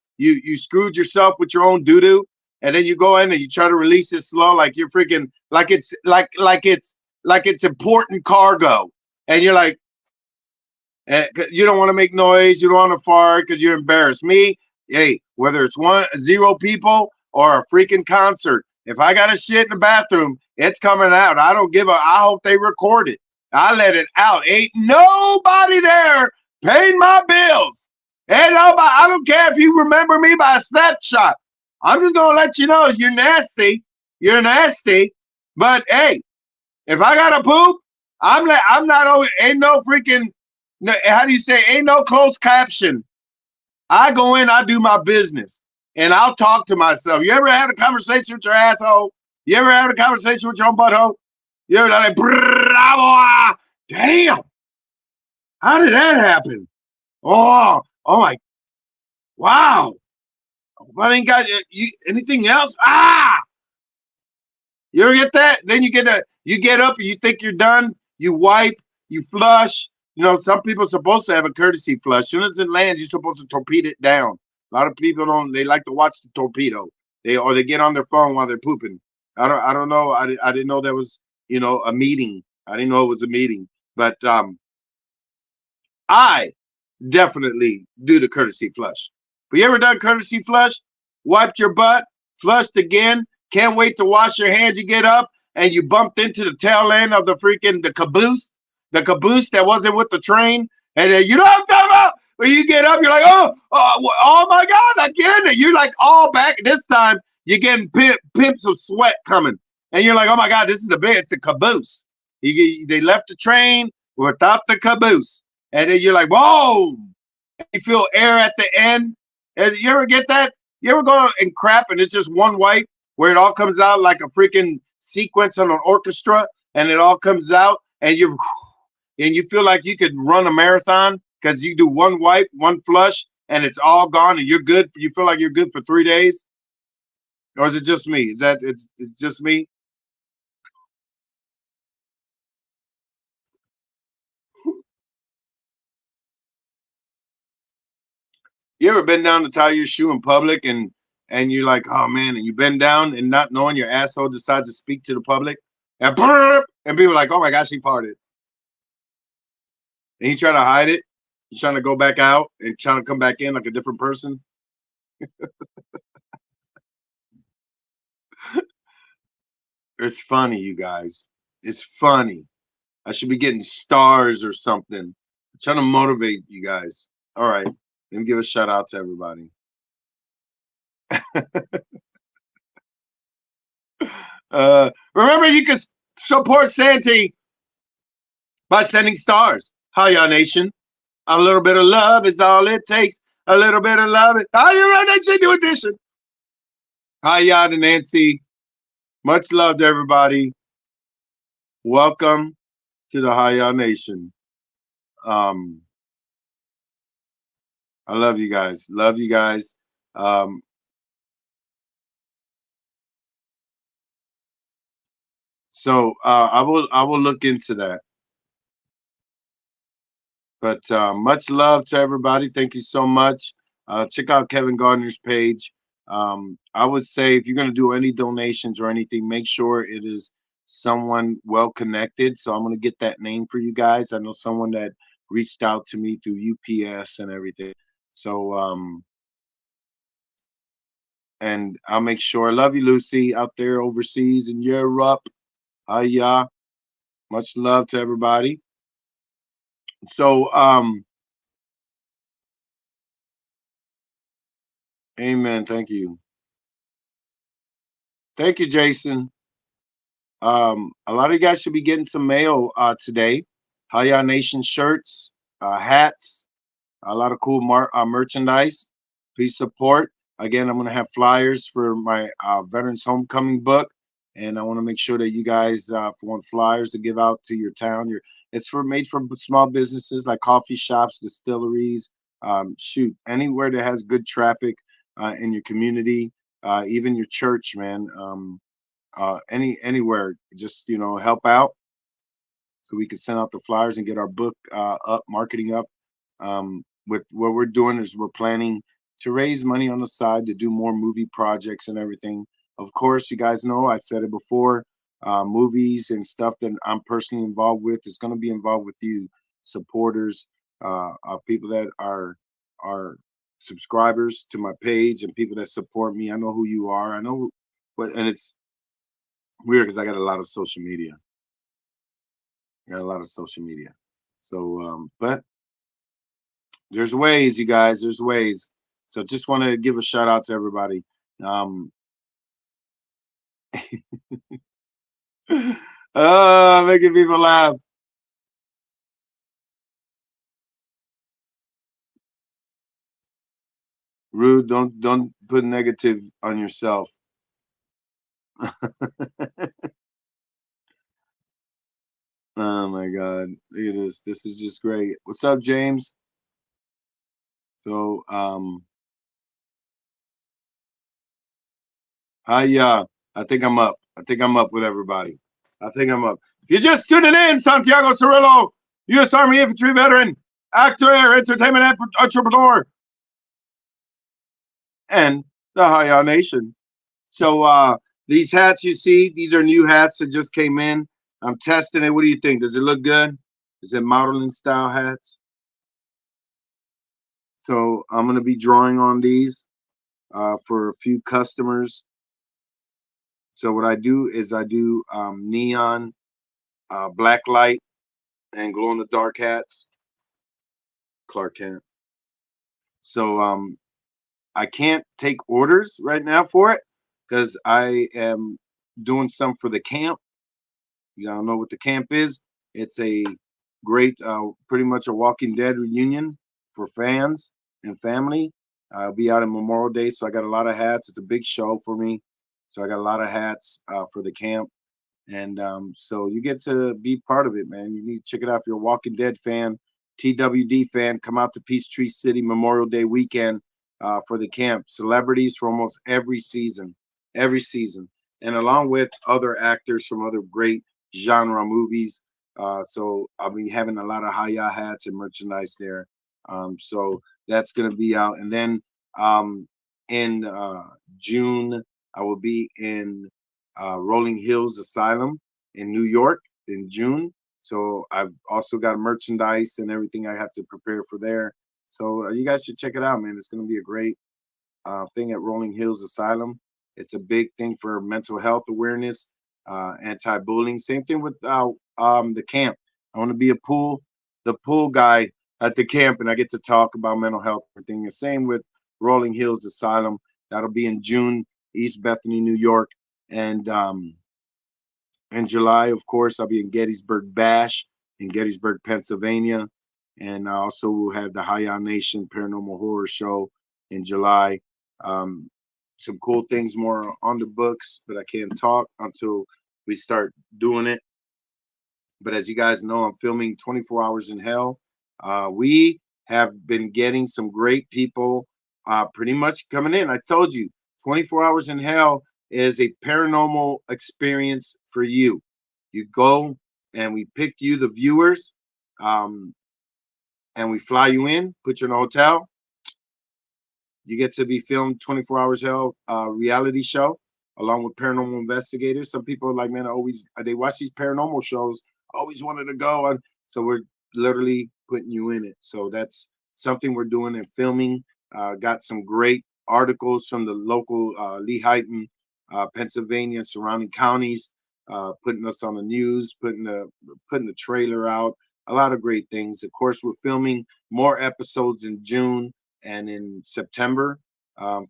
screwed yourself with your own doo-doo, and then you go in and you try to release it slow, like you're freaking like it's important cargo, and you're like, you don't want to make noise, you don't want to fart because you're embarrassed. Me, hey, whether it's 0 people or a freaking concert, if I got a shit in the bathroom, it's coming out. I don't give a. I hope they record it. I let it out. Ain't nobody there paying my bills. Ain't nobody. I don't care if you remember me by a snapshot. I'm just gonna let you know you're nasty. You're nasty. But hey, if I gotta poop, I'm not always. Ain't no freaking. How do you say? Ain't no closed caption. I go in. I do my business, and I'll talk to myself. You ever had a conversation with your asshole? You ever had a conversation with your own butthole? You ever like, bravo, damn, how did that happen? Oh my, wow. I ain't got you anything else? You ever get that? Then you get up and you think you're done. You wipe, you flush. Some people are supposed to have a courtesy flush. As soon as it lands, you're supposed to torpedo it down. A lot of people don't. They like to watch the torpedo. They get on their phone while they're pooping. I don't know. I didn't know that was a meeting. I didn't know it was a meeting. But I definitely do the courtesy flush. But you ever done courtesy flush? Wiped your butt, flushed again. Can't wait to wash your hands. You get up and you bumped into the tail end of the caboose that wasn't with the train. And then you know what I'm talking about? When you get up, you're like, oh my God, again. And you're like all back. This time you're getting pimps of sweat coming. And you're like, oh my God, it's the caboose. They left the train without the caboose. And then you're like, whoa. And you feel air at the end. And you ever get that? You ever go and crap and it's just one wipe where it all comes out like a freaking sequence on an orchestra, and it all comes out and you feel like you could run a marathon because you do one wipe, one flush, and it's all gone and you're good. You feel like you're good for 3 days? Or is it just me? It's just me? You ever been down to tie your shoe in public and you're like, oh man, and you bend down and not knowing your asshole decides to speak to the public and people are like, oh my gosh, he farted. And he trying to hide it. He's trying to go back out and trying to come back in like a different person. It's funny, you guys. It's funny. I should be getting stars or something. I'm trying to motivate you guys. All right. Let me give a shout out to everybody. Remember, you can support Santee by sending stars. Hiya Nation. A little bit of love is all it takes. A little bit of love. Hiya Nation, new edition. Hiya to Nancy. Much love to everybody. Welcome to the Hiya Nation. Um, I love you guys. Love you guys. Um, so I will look into that. But much love to everybody. Thank you so much. Check out Kevin Gardner's page. I would say if you're going to do any donations or anything, make sure it is someone well connected. So I'm going to get that name for you guys. I know someone that reached out to me through UPS and everything. So and I'll make sure. I love you, Lucy, out there overseas in Europe. Hiya. Much love to everybody. So amen. Thank you. Thank you, Jason. A lot of you guys should be getting some mail today. Hiya Nation shirts, hats, a lot of cool merchandise. Please support. Again, I'm going to have flyers for my Veterans Homecoming book, and I want to make sure that you guys want flyers to give out to your town. It's made for small businesses like coffee shops, distilleries. Shoot, anywhere that has good traffic in your community, even your church, man. Anywhere, just help out so we can send out the flyers and get our book up, marketing up. With what we're doing is we're planning to raise money on the side to do more movie projects and everything. Of course, you guys know I said it before. Movies and stuff that I'm personally involved with is going to be involved with you, supporters, people that are subscribers to my page and people that support me. I know who you are. I know what, and it's weird because I got a lot of social media. I got a lot of social media. So, but there's ways, you guys. There's ways. So, just want to give a shout out to everybody. Um, making people laugh. Rude. Don't put negative on yourself. Oh my God. Look at this. This is just great. What's up, James? So, I think I'm up. I think I'm up with everybody. I think I'm up. If you're just tuning in, Santiago Cirillo, U.S. Army infantry veteran, actor, entertainment entrepreneur, and the Hiya Nation. So these hats you see, these are new hats that just came in. I'm testing it. What do you think? Does it look good? Is it modeling style hats? So I'm going to be drawing on these for a few customers. So what I do is I do neon, black light, and glow in the dark hats. Clark Kent. So I can't take orders right now for it because I am doing some for the camp. You all know what the camp is. It's a great, pretty much a Walking Dead reunion for fans and family. I'll be out in Memorial Day, so I got a lot of hats. It's a big show for me, so I got a lot of hats for the camp, and so you get to be part of it, man. You need to check it out if you're a Walking Dead fan, TWD fan. Come out to Peachtree City Memorial Day weekend for the camp. Celebrities for almost every season, and along with other actors from other great genre movies. So I'll be having a lot of Hiya hats and merchandise there. So that's gonna be out, and then in June I will be in Rolling Hills Asylum in New York in June. So I've also got merchandise and everything I have to prepare for there. So you guys should check it out, man. It's going to be a great thing at Rolling Hills Asylum. It's a big thing for mental health awareness. anti-bullying. Same thing with the camp. I want to be the pool guy at the camp, and I get to talk about mental health and everything. The same with Rolling Hills Asylum. That'll be in June, East Bethany, New York, and in July, of course, I'll be in Gettysburg Bash in Gettysburg, Pennsylvania, and I also will have the High Nation Paranormal Horror Show in July. Um, some cool things more on the books, but I can't talk until we start doing it. But as you guys know, I'm filming 24 Hours in Hell. We have been getting some great people pretty much coming in. I told you, 24 Hours in Hell is a paranormal experience for you. You go and we pick you, the viewers, um, and we fly you in, put you in a hotel. You get to be filmed 24 Hours Hell reality show along with paranormal investigators. Some people are like, man, I always they watch these paranormal shows, always wanted to go on. So we're literally putting you in it. So that's something we're doing and filming. Got some great articles from the local Lehighton, Pennsylvania, and surrounding counties, putting us on the news, putting the trailer out. A lot of great things. Of course, we're filming more episodes in June and in September.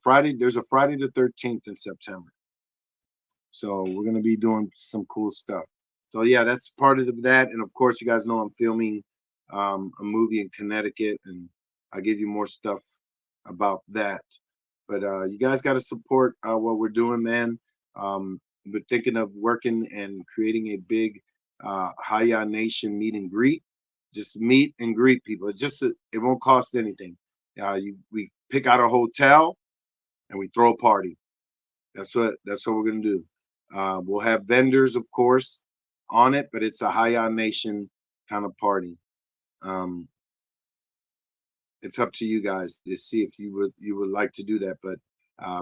Friday, there's a Friday the 13th in September. So we're gonna be doing some cool stuff. So yeah, that's part of that. And of course, you guys know I'm filming a movie in Connecticut, and I'll give you more stuff about that. But you guys got to support what we're doing, man. We're thinking of working and creating a big Haya Nation meet and greet. Just meet and greet people. It won't cost anything. We pick out a hotel and we throw a party. That's what we're gonna do. We'll have vendors, of course, on it, but it's a Haya Nation kind of party. Um, it's up to you guys to see if you would like to do that. But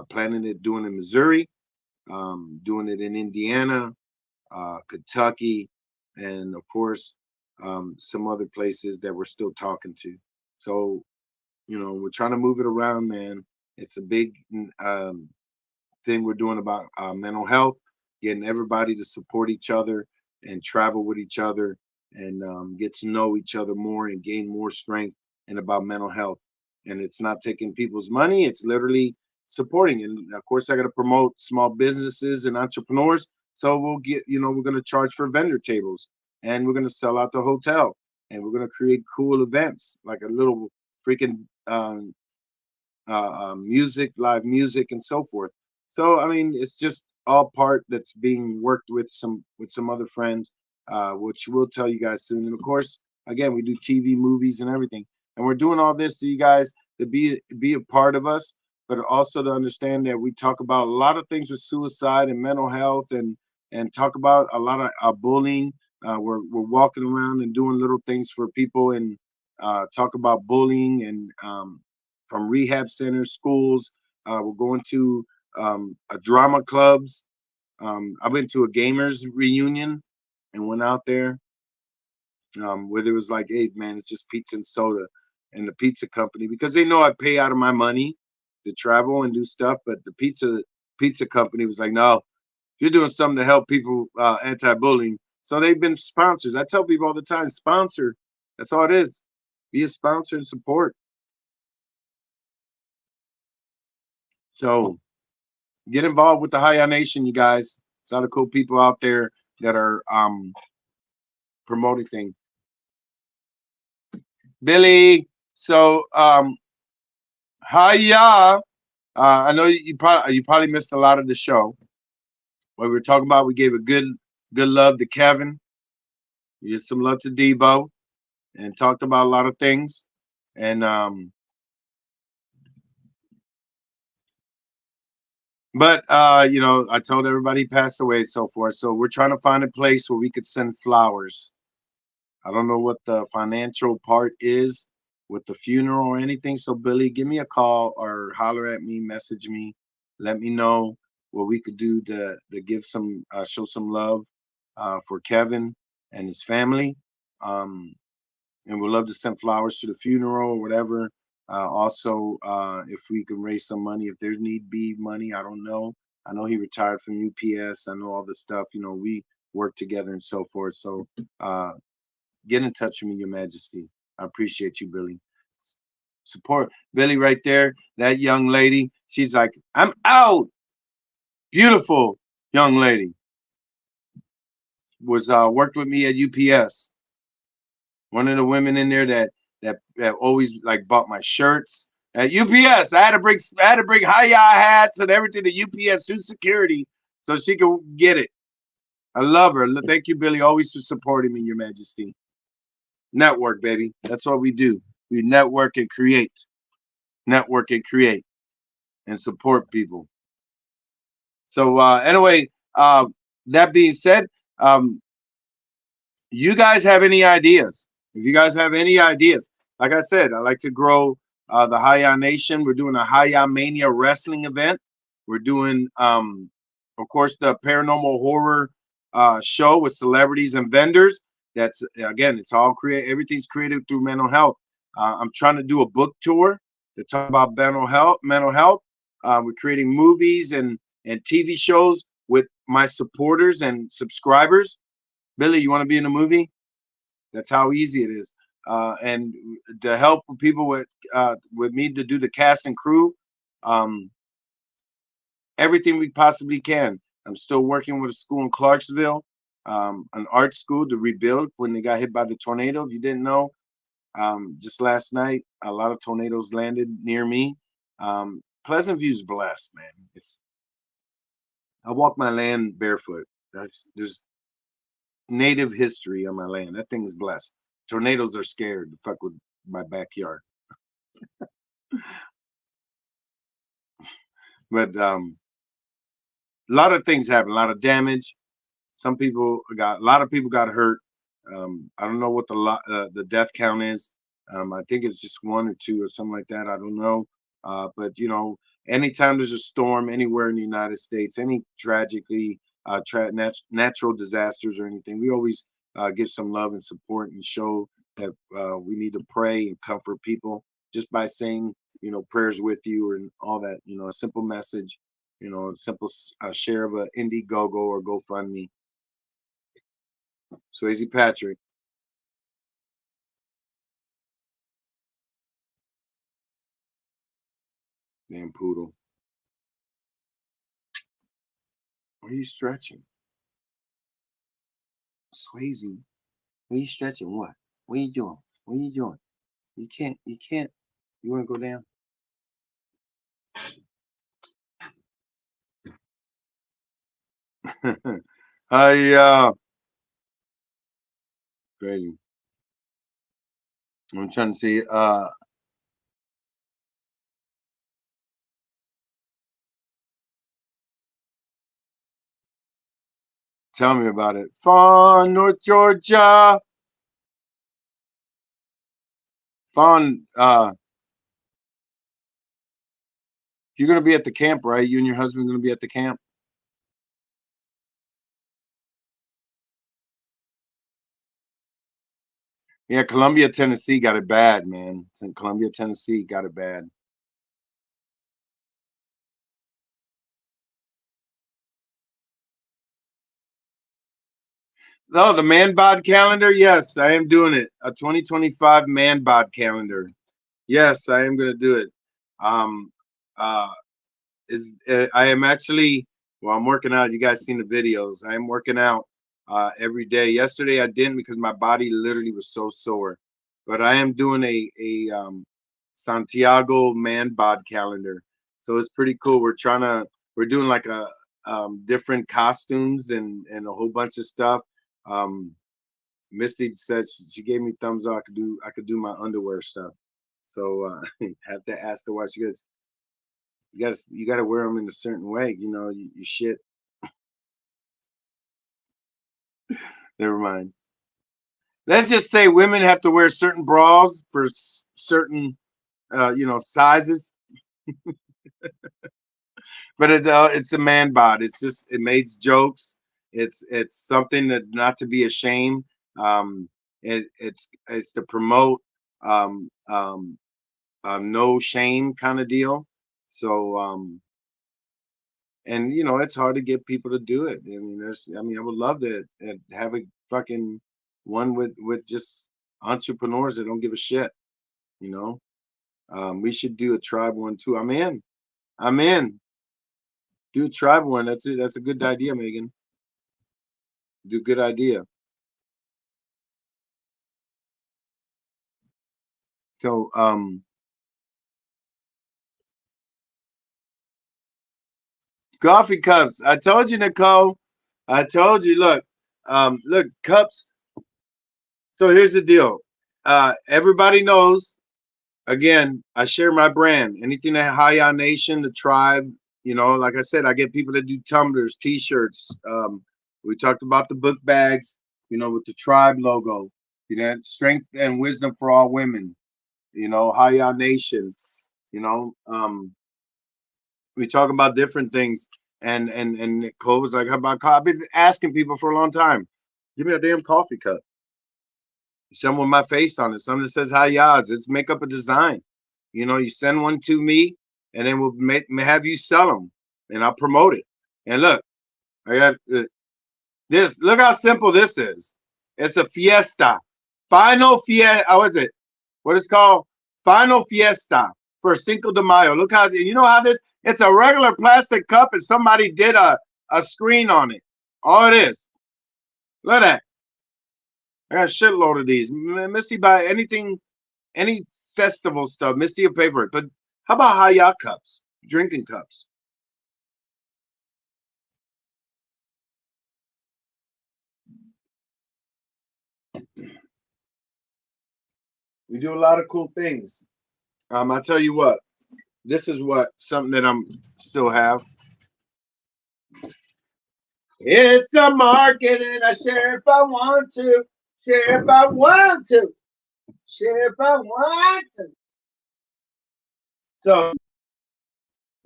planning it doing in Missouri, doing it in Indiana, Kentucky, and of course some other places that we're still talking to. So we're trying to move it around, man. It's a big thing we're doing about mental health, getting everybody to support each other and travel with each other and get to know each other more and gain more strength and about mental health. And it's not taking people's money, it's literally supporting. And of course, I got to promote small businesses and entrepreneurs. So we're going to charge for vendor tables and we're going to sell out the hotel and we're going to create cool events like a little freaking music, live music, and so forth. So I mean, it's just all part that's being worked with some other friends, which we'll tell you guys soon. And of course, again, we do TV, movies, and everything, and we're doing all this so you guys to be a part of us, but also to understand that we talk about a lot of things with suicide and mental health, and talk about a lot of bullying. We're walking around and doing little things for people and talk about bullying and from rehab centers, schools. We're going to a drama clubs. I went to a gamers reunion and went out there where there was like, hey man, it's just pizza and soda, and the pizza company, because they know I pay out of my money to travel and do stuff, but the pizza company was like, no, you're doing something to help people anti-bullying. So they've been sponsors. I tell people all the time, sponsor. That's all it is. Be a sponsor and support. So get involved with the High Nation, you guys. It's a lot of cool people out there that are promoting things. Billy, so hiya. I know you probably missed a lot of the show. What we were talking about, we gave a good love to Kevin. We did some love to Debo and talked about a lot of things. And but I told everybody he passed away and so forth. So we're trying to find a place where we could send flowers. I don't know what the financial part is with the funeral or anything. So Billy, give me a call or holler at me, message me, let me know what we could do to give some show some love for Kevin and his family. Um, and we'd love to send flowers to the funeral or whatever. Also, if we can raise some money, if there need be money, I don't know. I know he retired from UPS. I know all the stuff. We work together and so forth. So get in touch with me, Your Majesty. I appreciate you, Billy. Support Billy right there. That young lady. She's like, I'm out. Beautiful young lady. Was worked with me at UPS. One of the women in there that always like bought my shirts at UPS. I had to bring high hats and everything to UPS through security so she could get it. I love her. Thank you, Billy, always for supporting me, Your Majesty. Network, baby. That's what we do. We network and create. Network and create and support people. So anyway, that being said, um, you guys have any ideas? If you guys have any ideas, like I said, I like to grow the Haya Nation. We're doing a Haya Mania wrestling event. We're doing, of course, the paranormal horror show with celebrities and vendors. That's again, it's all create. Everything's created through mental health. I'm trying to do a book tour to talk about mental health. Mental health. We're creating movies and TV shows with my supporters and subscribers. Billy, you want to be in a movie? That's how easy it is. And to help people with me to do the cast and crew, um, everything we possibly can. I'm still working with a school in Clarksville, an art school to rebuild when they got hit by the tornado. If you didn't know, just last night, a lot of tornadoes landed near me. Pleasant View's blessed, man. I walk my land barefoot. There's native history on my land. That thing is blessed. Tornadoes are scared to fuck with my backyard. But a lot of things happen, a lot of damage. A lot of people got hurt. I don't know what the death count is. I think it's just one or two or something like that. I don't know. But anytime there's a storm anywhere in the United States, any tragically natural disasters or anything, we always give some love and support and show that we need to pray and comfort people just by saying, prayers with you and all that. A simple message, a simple share of a Indiegogo or GoFundMe. Swayze Patrick, damn poodle. What are you stretching? Swayze, what are you stretching? What? What are you doing? What are you doing? You can't. You want to go down? Crazy. I'm trying to see. Tell me about it. Fawn, North Georgia. Fawn, you're gonna be at the camp, right? You and your husband gonna be at the camp? Yeah, Columbia, Tennessee got it bad, man. Columbia, Tennessee got it bad. Oh, the man bod calendar. Yes, I am doing it. A 2025 man bod calendar. Yes, I am gonna do it. Um, uh, I am actually, well, I'm working out. You guys seen the videos. I am working out every day. Yesterday I didn't because my body literally was so sore. But I am doing a Santiago man bod calendar. So it's pretty cool. We're doing like a different costumes and a whole bunch of stuff. Um, Misty said she gave me thumbs up. I could do my underwear stuff. So have to ask the wife. She goes, you gotta wear them in a certain way. You shit. Never mind. Let's just say women have to wear certain bras for certain sizes, but it's a man bod. It makes jokes. It's something that not to be ashamed. It's to promote um, um, no shame kind of deal. So and it's hard to get people to do it. I would love to have a fucking one with just entrepreneurs that don't give a shit. You know, we should do a tribe one too. I'm in. I'm in. Do a tribe one. That's it. That's a good idea, Megan. Do good idea. So, coffee cups. I told you, Nicole. I told you. Look, cups. So here's the deal. Everybody knows. Again, I share my brand. Anything that Haya Nation, the tribe. Like I said, I get people that do tumblers, T-shirts. We talked about the book bags. With the tribe logo. Strength and wisdom for all women. Haya Nation. You know, we talk about different things. And Nicole was like, "How about coffee?" I've been asking people for a long time. Give me a damn coffee cup. Some with my face on it. Some that says "Hi Yaz." Let's make up a design. You send one to me, and then we'll have you sell them, and I'll promote it. And look, I got this. Look how simple this is. It's a fiesta, final fiesta. What is it? What is called? Final fiesta for Cinco de Mayo. Look how you know how this. It's a regular plastic cup, and somebody did a screen on it. All it is. Look at that. I got a shitload of these. Misty buy anything, any festival stuff. Misty will pay for it. But how about Hayat cups, drinking cups? We do a lot of cool things. I tell you what, this is something that I'm still have. It's a market and I share if I want to. Share if I want to. Share if I want to. So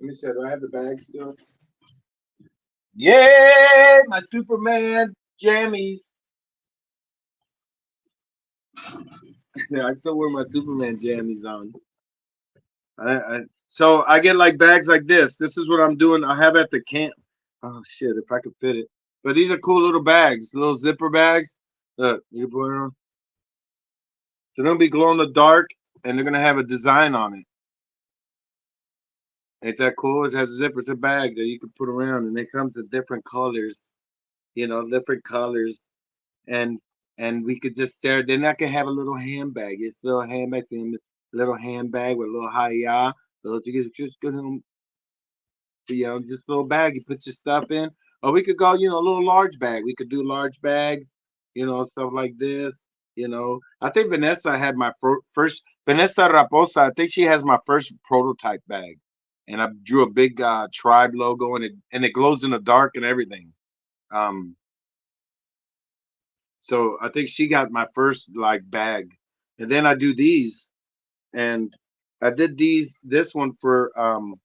let me see, do I have the bag still? Yeah, my Superman jammies. Yeah, I still wear my Superman jammies on. So I get like bags like this. This is what I'm doing. I have at the camp. Oh shit, if I could fit it. But these are cool little bags, little zipper bags. Look, you put it on. So they're gonna be glow in the dark, and they're gonna have a design on it. Ain't that cool? It has a zipper. It's a bag that you can put around, and it comes in different colors. Different colors, and we could just stare. Then I can have a little handbag. It's a little handbag, little handbag with a little hiya, little just good home. Just a little bag. You put your stuff in, or we could go, a little large bag. We could do large bags, stuff like this. I think Vanessa had my first Vanessa Raposa. I think she has my first prototype bag, and I drew a big tribe logo, and it glows in the dark and everything. Um, so I think she got my first like bag, and then I do these, and I did this one for Amanda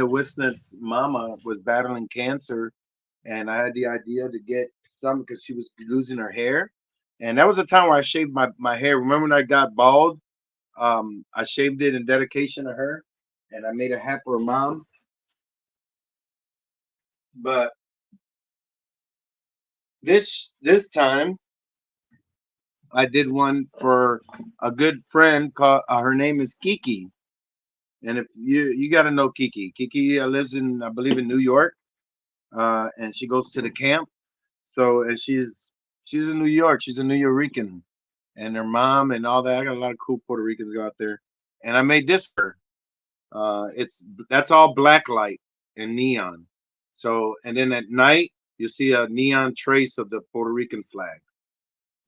Wisnet's mama was battling cancer, and I had the idea to get some because she was losing her hair, and that was a time where I shaved my hair. Remember when I got bald? I shaved it in dedication to her, and I made a hat for her mom. But this time I did one for a good friend called her name is Kiki. And if you got to know Kiki. Kiki lives in I believe in New York, and she goes to the camp. So and she's in New York. She's a New Yorican, and her mom and all that. I got a lot of cool Puerto Ricans go out there, and I made this for her. That's all black light and neon. So and then at night you see a neon trace of the Puerto Rican flag,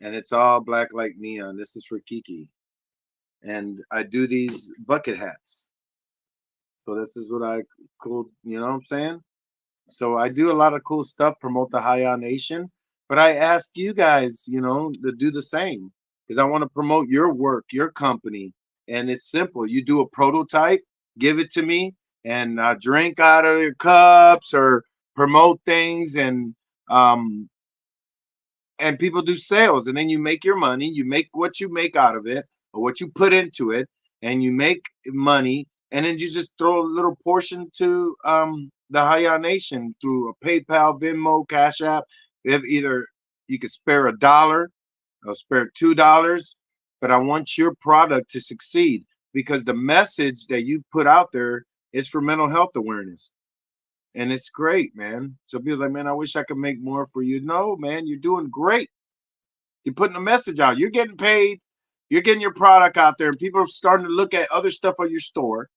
and it's all black light neon. This is for Kiki, and I do these bucket hats. So this is what I cool. You know what I'm saying? So I do a lot of cool stuff, promote the Haya Nation, but I ask you guys, to do the same because I want to promote your work, your company, and it's simple. You do a prototype, give it to me, and drink out of your cups or promote things, and people do sales, and then you make your money. You make what you make out of it or what you put into it, and you make money. and then you just throw a little portion to the Haya Nation through a PayPal, Venmo, Cash App. If either you could spare $1 or spare $2, but I want your product to succeed because the message that you put out there is for mental health awareness. And it's great, man. So people like, man, I wish I could make more for you. No, man, you're doing great. You're putting a message out. You're getting paid. You're getting your product out there, and people are starting to look at other stuff on your store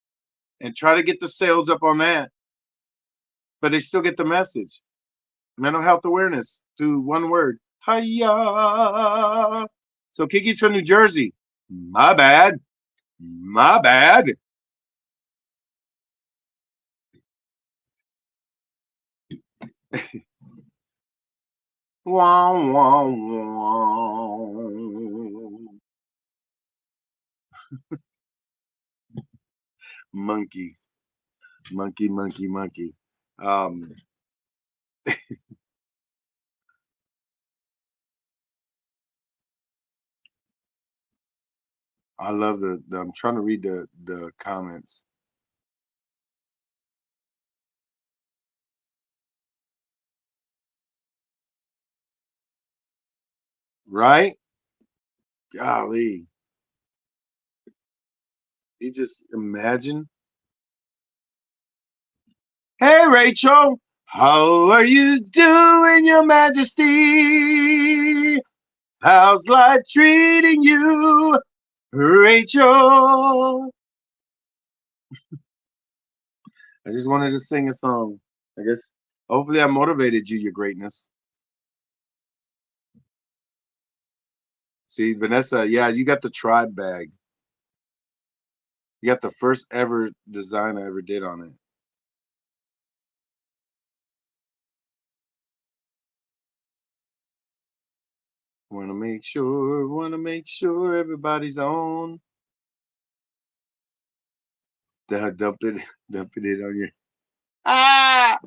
and try to get the sales up on that. But they still get the message. Mental health awareness through one word. Hiya. So Kiki's from New Jersey. My bad. My bad. Wow, wow, wow. Monkey. Monkey, monkey, monkey. Um, I love the I'm trying to read the comments. Right? Golly. You just imagine. Hey Rachel, how are you doing, Your Majesty? How's life treating you, Rachel? I just wanted to sing a song. I guess hopefully I motivated you, your greatness. See, Vanessa, yeah, you got the tribe bag. You got the first ever design I ever did on it. Want to make sure everybody's on. Dump it, dumping it on your. Ah!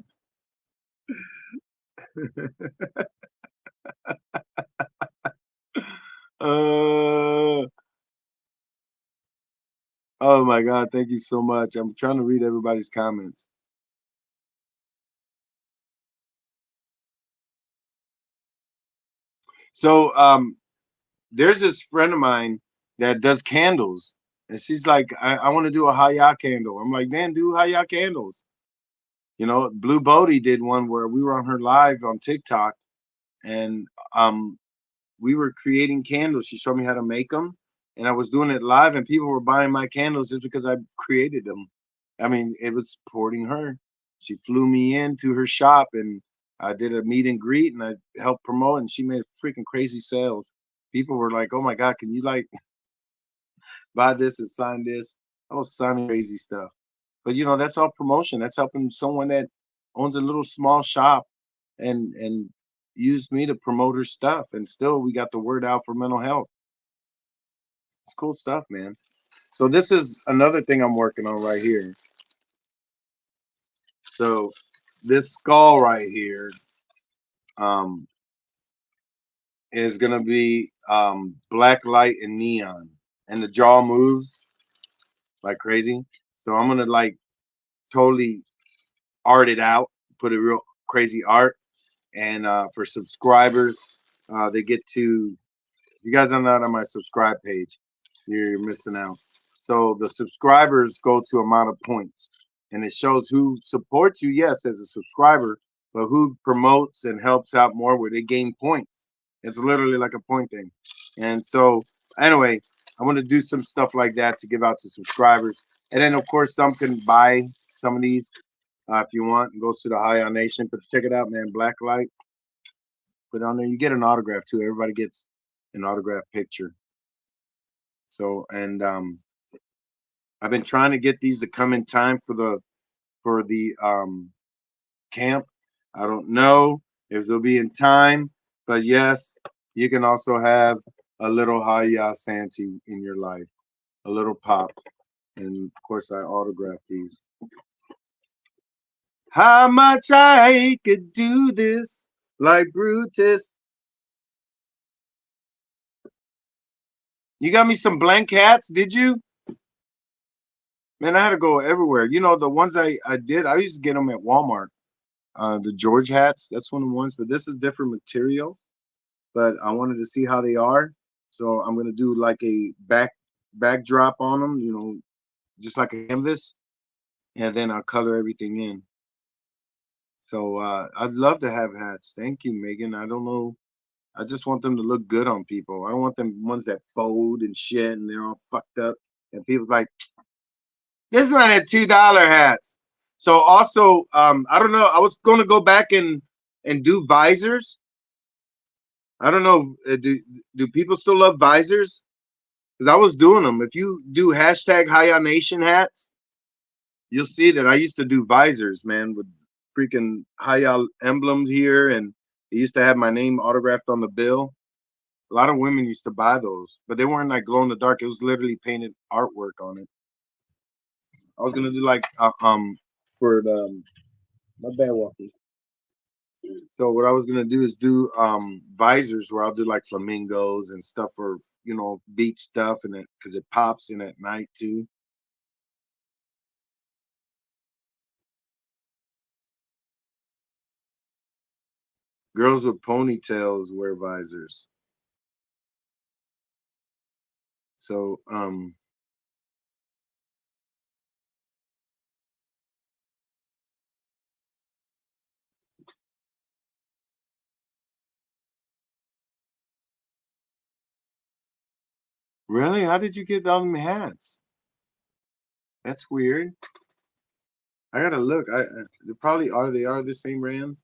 uh, oh my God, thank you so much. I'm trying to read everybody's comments. So there's this friend of mine that does candles, and she's like, I want to do a Haya candle. I'm like, man, do Haya candles. You know, Blue Bodie did one where we were on her live on TikTok, and we were creating candles. She showed me how to make them, and I was doing it live, and people were buying my candles just because I created them. I mean, it was supporting her. She flew me into her shop, and I did a meet and greet, and I helped promote, and she made freaking crazy sales. People were like, "Oh my God, can you like buy this and sign this?" I was signing crazy stuff. But you know, that's all promotion. That's helping someone that owns a little small shop and used me to promote her stuff. And still we got the word out for mental health. It's cool stuff, man. So this is another thing I'm working on right here. So this skull right here um is gonna be black light and neon. And the jaw moves like crazy. So I'm gonna like totally art it out, put a real crazy art. And for subscribers, they get to. You guys are not on my subscribe page. You're missing out. So the subscribers go to amount of points, and it shows who supports you. Yes, as a subscriber, but who promotes and helps out more, where they gain points. It's literally like a point thing. And so, anyway, I want to do some stuff like that to give out to subscribers, and then of course some can buy some of these if you want. It goes to the High on Nation, but check it out, man. Blacklight. Put on there. You get an autograph too. Everybody gets an autograph picture. So and I've been trying to get these to come in time for the camp. I don't know if they'll be in time, but yes, you can also have a little Haya Santi in your life, a little pop. And of course I autograph these. How much I could do this like Brutus. You got me some blank hats, did you? Man, I had to go everywhere. You know, the ones I did, I used to get them at Walmart. The George hats, that's one of the ones, but this is different material. But I wanted to see how they are, so I'm gonna do like a backdrop on them. You know, just like a canvas, and then I'll color everything in. So I'd love to have hats. Thank you, Megan. I don't know. I just want them to look good on people. I don't want them ones that fold and shit and they're all fucked up. And people like, this one had $2 hats. So also, I don't know. I was going to go back and do visors. I don't know. Do people still love visors? Because I was doing them. If you do hashtag Haya Nation hats, you'll see that I used to do visors, man, with freaking Haya emblems here, and it used to have my name autographed on the bill. A lot of women used to buy those, but they weren't like glow in the dark. It was literally painted artwork on it. I was gonna do like for the my bad walkie. So what I was gonna do is do visors where I'll do like flamingos and stuff for beach stuff and it because it pops in at night too. Girls with ponytails wear visors. So really, how did you get all them hats? That's weird. I gotta look. They probably are. They are the same brands.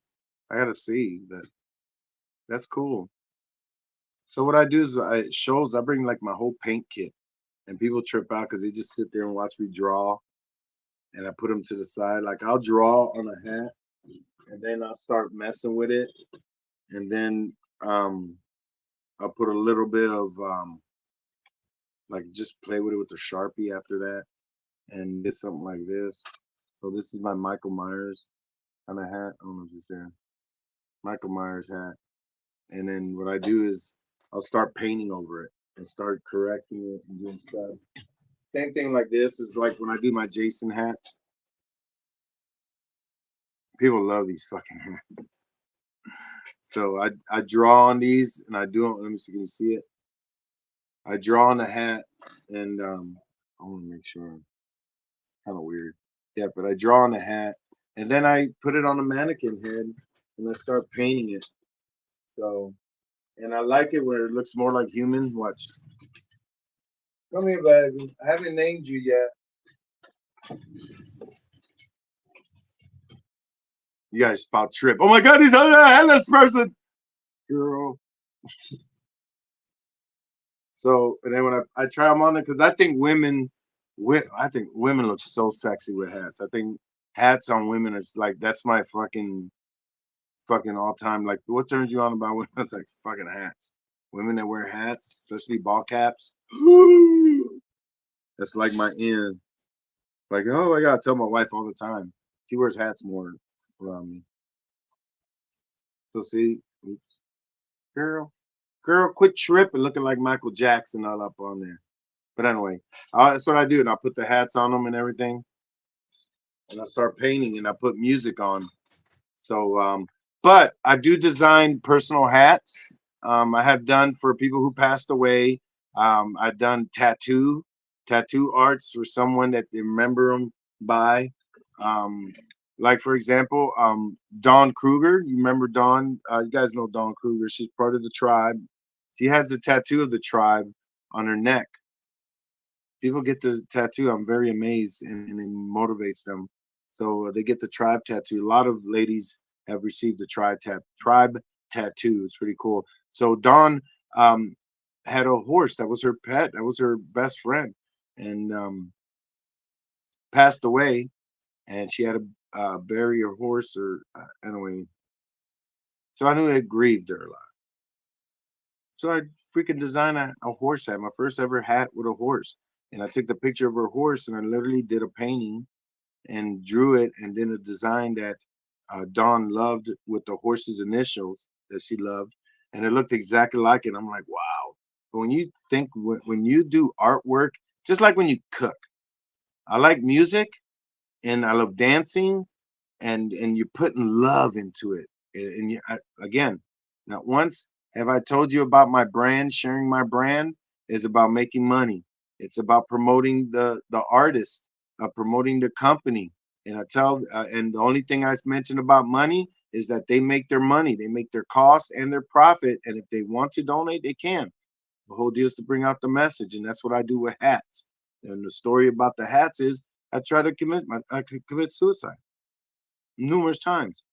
I gotta see, but that's cool. So what I do is I shows. I bring like my whole paint kit, and people trip out because they just sit there and watch me draw, and I put them to the side. Like I'll draw on a hat, and then I'll start messing with it, and then I'll put a little bit of like just play with it with the Sharpie after that, and get something like this. So this is my Michael Myers kind of hat. I don't know if it's there. Michael Myers hat. And then what I do is I'll start painting over it and start correcting it and doing stuff. Same thing like this is like when I do my Jason hats. People love these fucking hats. So I draw on these and I do them. Let me see, can you see it? I draw on the hat and I want to make sure. Kind of weird. Yeah, but I draw on the hat and then I put it on a mannequin head and I start painting it. So and I like it where it looks more like human. Watch. Come here, baby. I haven't named you yet. You guys about trip. Oh my god, he's a headless person. Girl. So and then when I try them on it, because I think women look so sexy with hats. I think hats on women is like that's my fucking all time. Like what turns you on about women? It's like fucking hats. Women that wear hats, especially ball caps. That's like my end. Like, oh, I gotta tell my wife all the time. She wears hats more around me. So see, oops, girl, girl, quit tripping, looking like Michael Jackson all up on there. But anyway, that's what I do, and I put the hats on them and everything, and I start painting, and I put music on. So, but I do design personal hats. I have done for people who passed away. I've done tattoo arts for someone that they remember them by. Um, like for example, Dawn Kruger. You remember Dawn? You guys know Dawn Kruger. She's part of the tribe. She has the tattoo of the tribe on her neck. People get the tattoo. I'm very amazed, and it motivates them. So they get the tribe tattoo. A lot of ladies have received the tribe tattoo. It's pretty cool. So Dawn um, had a horse that was her pet. That was her best friend, and passed away. And she had to bury her horse, or anyway. So I knew it grieved her a lot. So I freaking designed a horse hat, my first ever hat with a horse. And I took the picture of her horse, and I literally did a painting and drew it and then a design that Dawn loved with the horse's initials that she loved. And it looked exactly like it. I'm like, wow. But when you think, when you do artwork, just like when you cook, I like music and I love dancing, and you're putting love into it. And again, not once have I told you about my brand. Sharing my brand is about making money. It's about promoting the artist, promoting the company. And and the only thing I mentioned about money is that they make their money, they make their cost and their profit. And if they want to donate, they can. The whole deal is to bring out the message, and that's what I do with hats. And the story about the hats is I tried to commit suicide numerous times,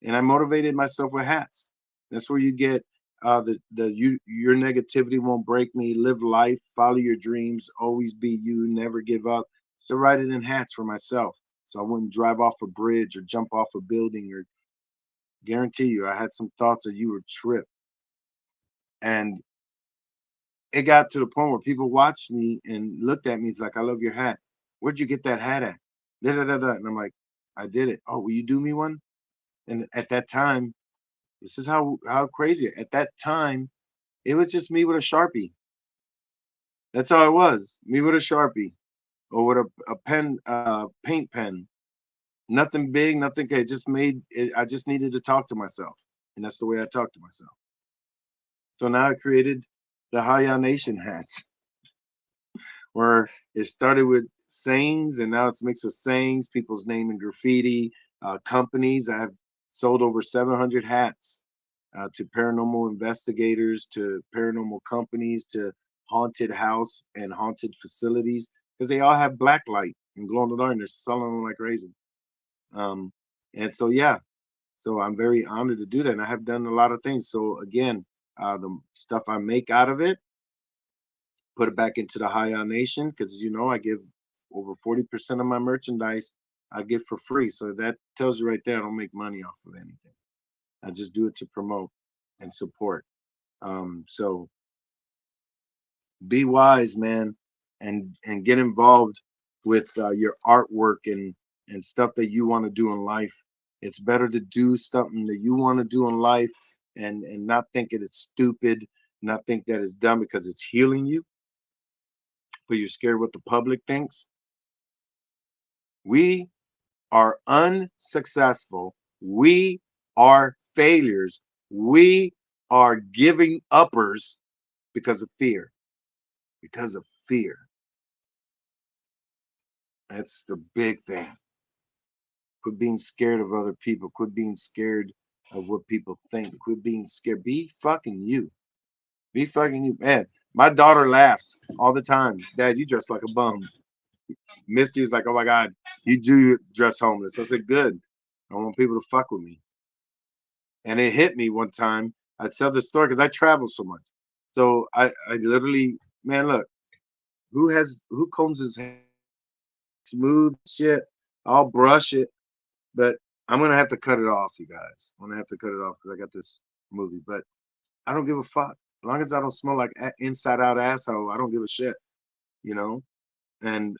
and I motivated myself with hats. That's where you get your negativity won't break me. Live life, follow your dreams, always be you, never give up. So write it in hats for myself, so I wouldn't drive off a bridge or jump off a building. Or guarantee you, I had some thoughts that you would trip, and it got to the point where people watched me and looked at me. It's like, I love your hat. Where'd you get that hat at? Da, da, da, da. And I'm like, I did it. Oh, will you do me one? And at that time, this is how crazy. At that time, it was just me with a Sharpie. That's all it was. Me with a Sharpie or with a pen, paint pen. Nothing big, nothing. It just made it. I just needed to talk to myself, and that's the way I talk to myself. So now I created the Haya Nation hats, where it started with sayings and now it's mixed with sayings, people's name and graffiti, companies. I have sold over 700 hats to paranormal investigators, to paranormal companies, to haunted house and haunted facilities, because they all have black light and glow in the dark and they're selling them like crazy. Um, and so, yeah, so I'm very honored to do that. And I have done a lot of things. So, again, the stuff I make out of it, put it back into the High Nation because I give over 40% of my merchandise I give for free. So that tells you right there I don't make money off of anything. I just do it to promote and support. So be wise, man, and get involved with your artwork and stuff that you want to do in life. It's better to do something that you want to do in life and not think it is stupid, not think that it's dumb because it's healing you, but you're scared what the public thinks. We are unsuccessful. We are failures. We are giving uppers because of fear. Because of fear. That's the big thing. Quit being scared of other people. Quit being scared of what people think. Quit being scared. Be fucking you. Be fucking you. Man, my daughter laughs all the time. Dad, you dress like a bum. Misty is like, oh my God, you do dress homeless. I said, good. I want people to fuck with me. And it hit me one time. I'd tell the story because I travel so much. So I literally, man, look, who combs his hair smooth shit? I'll brush it, but I'm gonna have to cut it off, you guys. I'm gonna have to cut it off because I got this movie. But I don't give a fuck. As long as I don't smell like inside out asshole, I don't give a shit, you know? And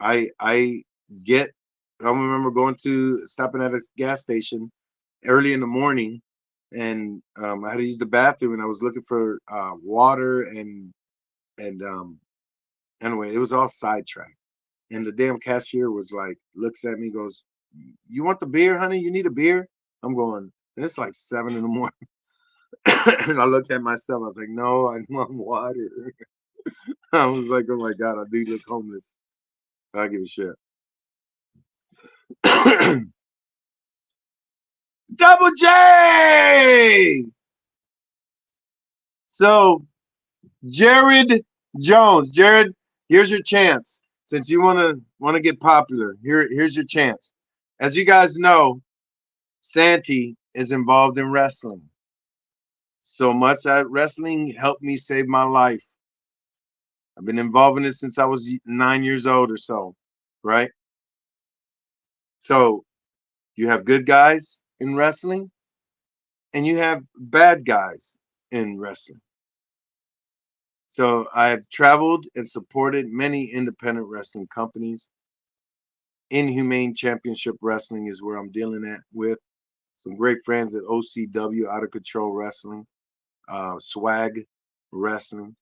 I get I remember going to stopping at a gas station early in the morning, and I had to use the bathroom, and I was looking for water and anyway, it was all sidetracked. And the damn cashier was like, looks at me, goes, "You want the beer, honey? You need a beer?" I'm going, and it's like 7 in the morning. And I looked at myself. I was like, "No, I want water." I was like, "Oh my God, I do look homeless. I don't give a shit." Double J. So Jared Jones, Jared, here's your chance. Since you wanna get popular, here's your chance. As you guys know, Santi is involved in wrestling. So much that wrestling helped me save my life. I've been involved in it since I was 9 years old or so, right? So you have good guys in wrestling and you have bad guys in wrestling. So I've traveled and supported many independent wrestling companies. Inhumane Championship Wrestling is where I'm dealing with some great friends at OCW, Out of Control Wrestling, Swag Wrestling.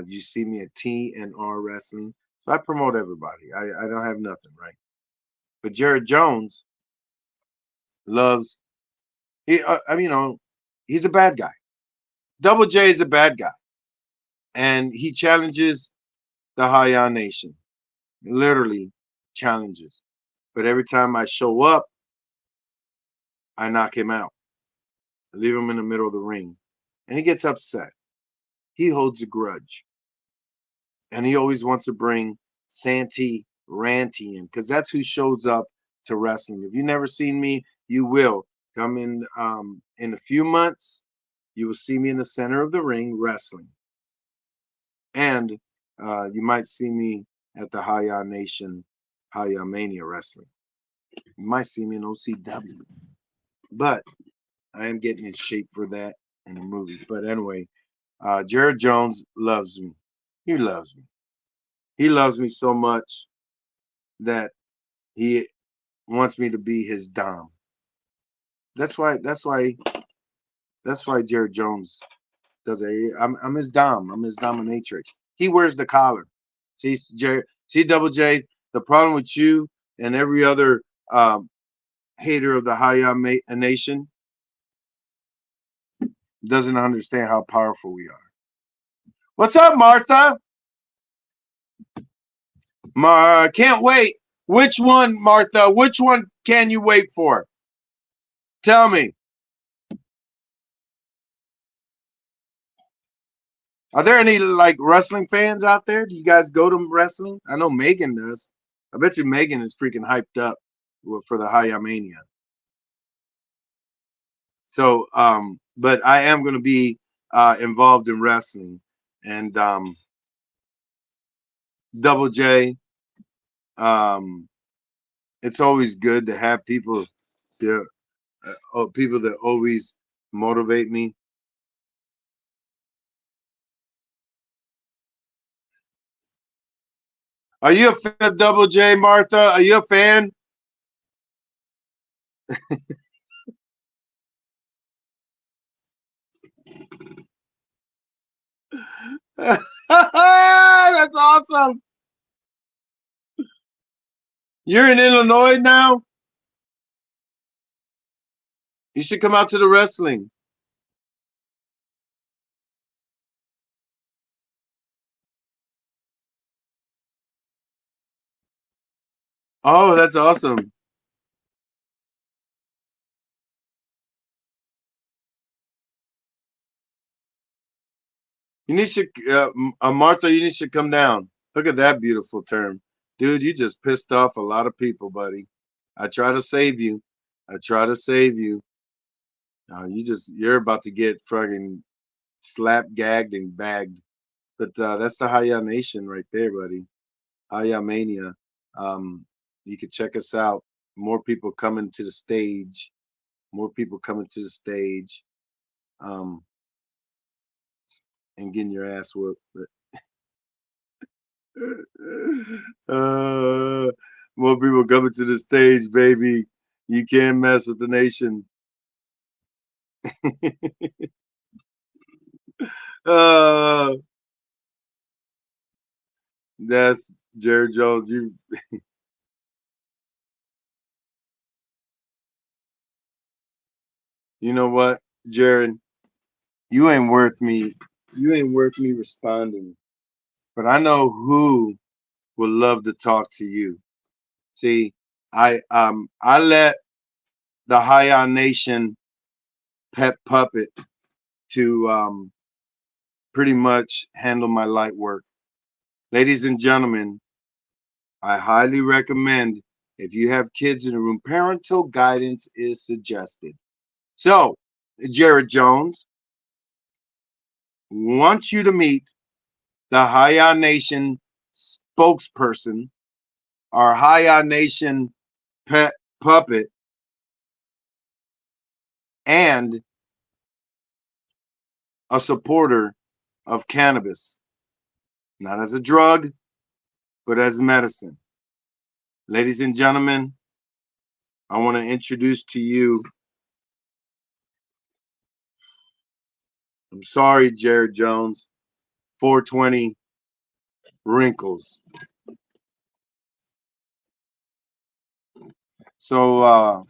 You see me at TNR Wrestling. So I promote everybody. I don't have nothing, right? But Jared Jones loves he's a bad guy. Double J is a bad guy, and he challenges the Haya Nation, literally challenges. But every time I show up, I knock him out. I leave him in the middle of the ring, and he gets upset. He holds a grudge, and he always wants to bring Santi Ranty in because that's who shows up to wrestling. If you've never seen me, you will come in a few months. You will see me in the center of the ring wrestling, and you might see me at the Haya Nation Haya Mania wrestling. You might see me in OCW, but I am getting in shape for that in the movie. But anyway, Jared Jones loves me. He loves me. He loves me so much that he wants me to be his dom. That's why. That's why. That's why Jared Jones does it. I'm his dom. I'm his dominatrix. He wears the collar. See, Jared. See, Double J. The problem with you and every other hater of the Haya Nation doesn't understand how powerful we are. What's up, Martha? Can't wait. Which one, Martha? Which one can you wait for? Tell me. Are there any like wrestling fans out there? Do you guys go to wrestling? I know Megan does. I bet you Megan is freaking hyped up for the Haya Mania. So, but I am going to be involved in wrestling, and Double J. It's always good to have people, people that always motivate me. Are you a fan of Double J, Martha? Are you a fan? That's awesome. You're in Illinois now? You should come out to the wrestling. Oh, that's awesome. You need to, Martha, you need to come down. Look at that beautiful term. Dude, you just pissed off a lot of people, buddy. I try to save you. I try to save you. You're about to get fucking slapped, gagged, and bagged. But that's the Haya Nation right there, buddy. Haya Mania. You can check us out. More people coming to the stage. More people coming to the stage. Um, and getting your ass whooped. uh, more people coming to the stage, baby. You can't mess with the nation. uh, that's Jared Jones. You know what, Jared? You ain't worth me. You ain't worth me responding. But I know who would love to talk to you. See, I let the High Nation pet puppet to pretty much handle my light work. Ladies and gentlemen, I highly recommend if you have kids in the room, parental guidance is suggested. So, Jared Jones wants you to meet the Haya Nation spokesperson, our Haya Nation pet puppet, and a supporter of cannabis, not as a drug, but as medicine. Ladies and gentlemen, I want to introduce to you. I'm sorry, Jared Jones, 420 Wrinkles. So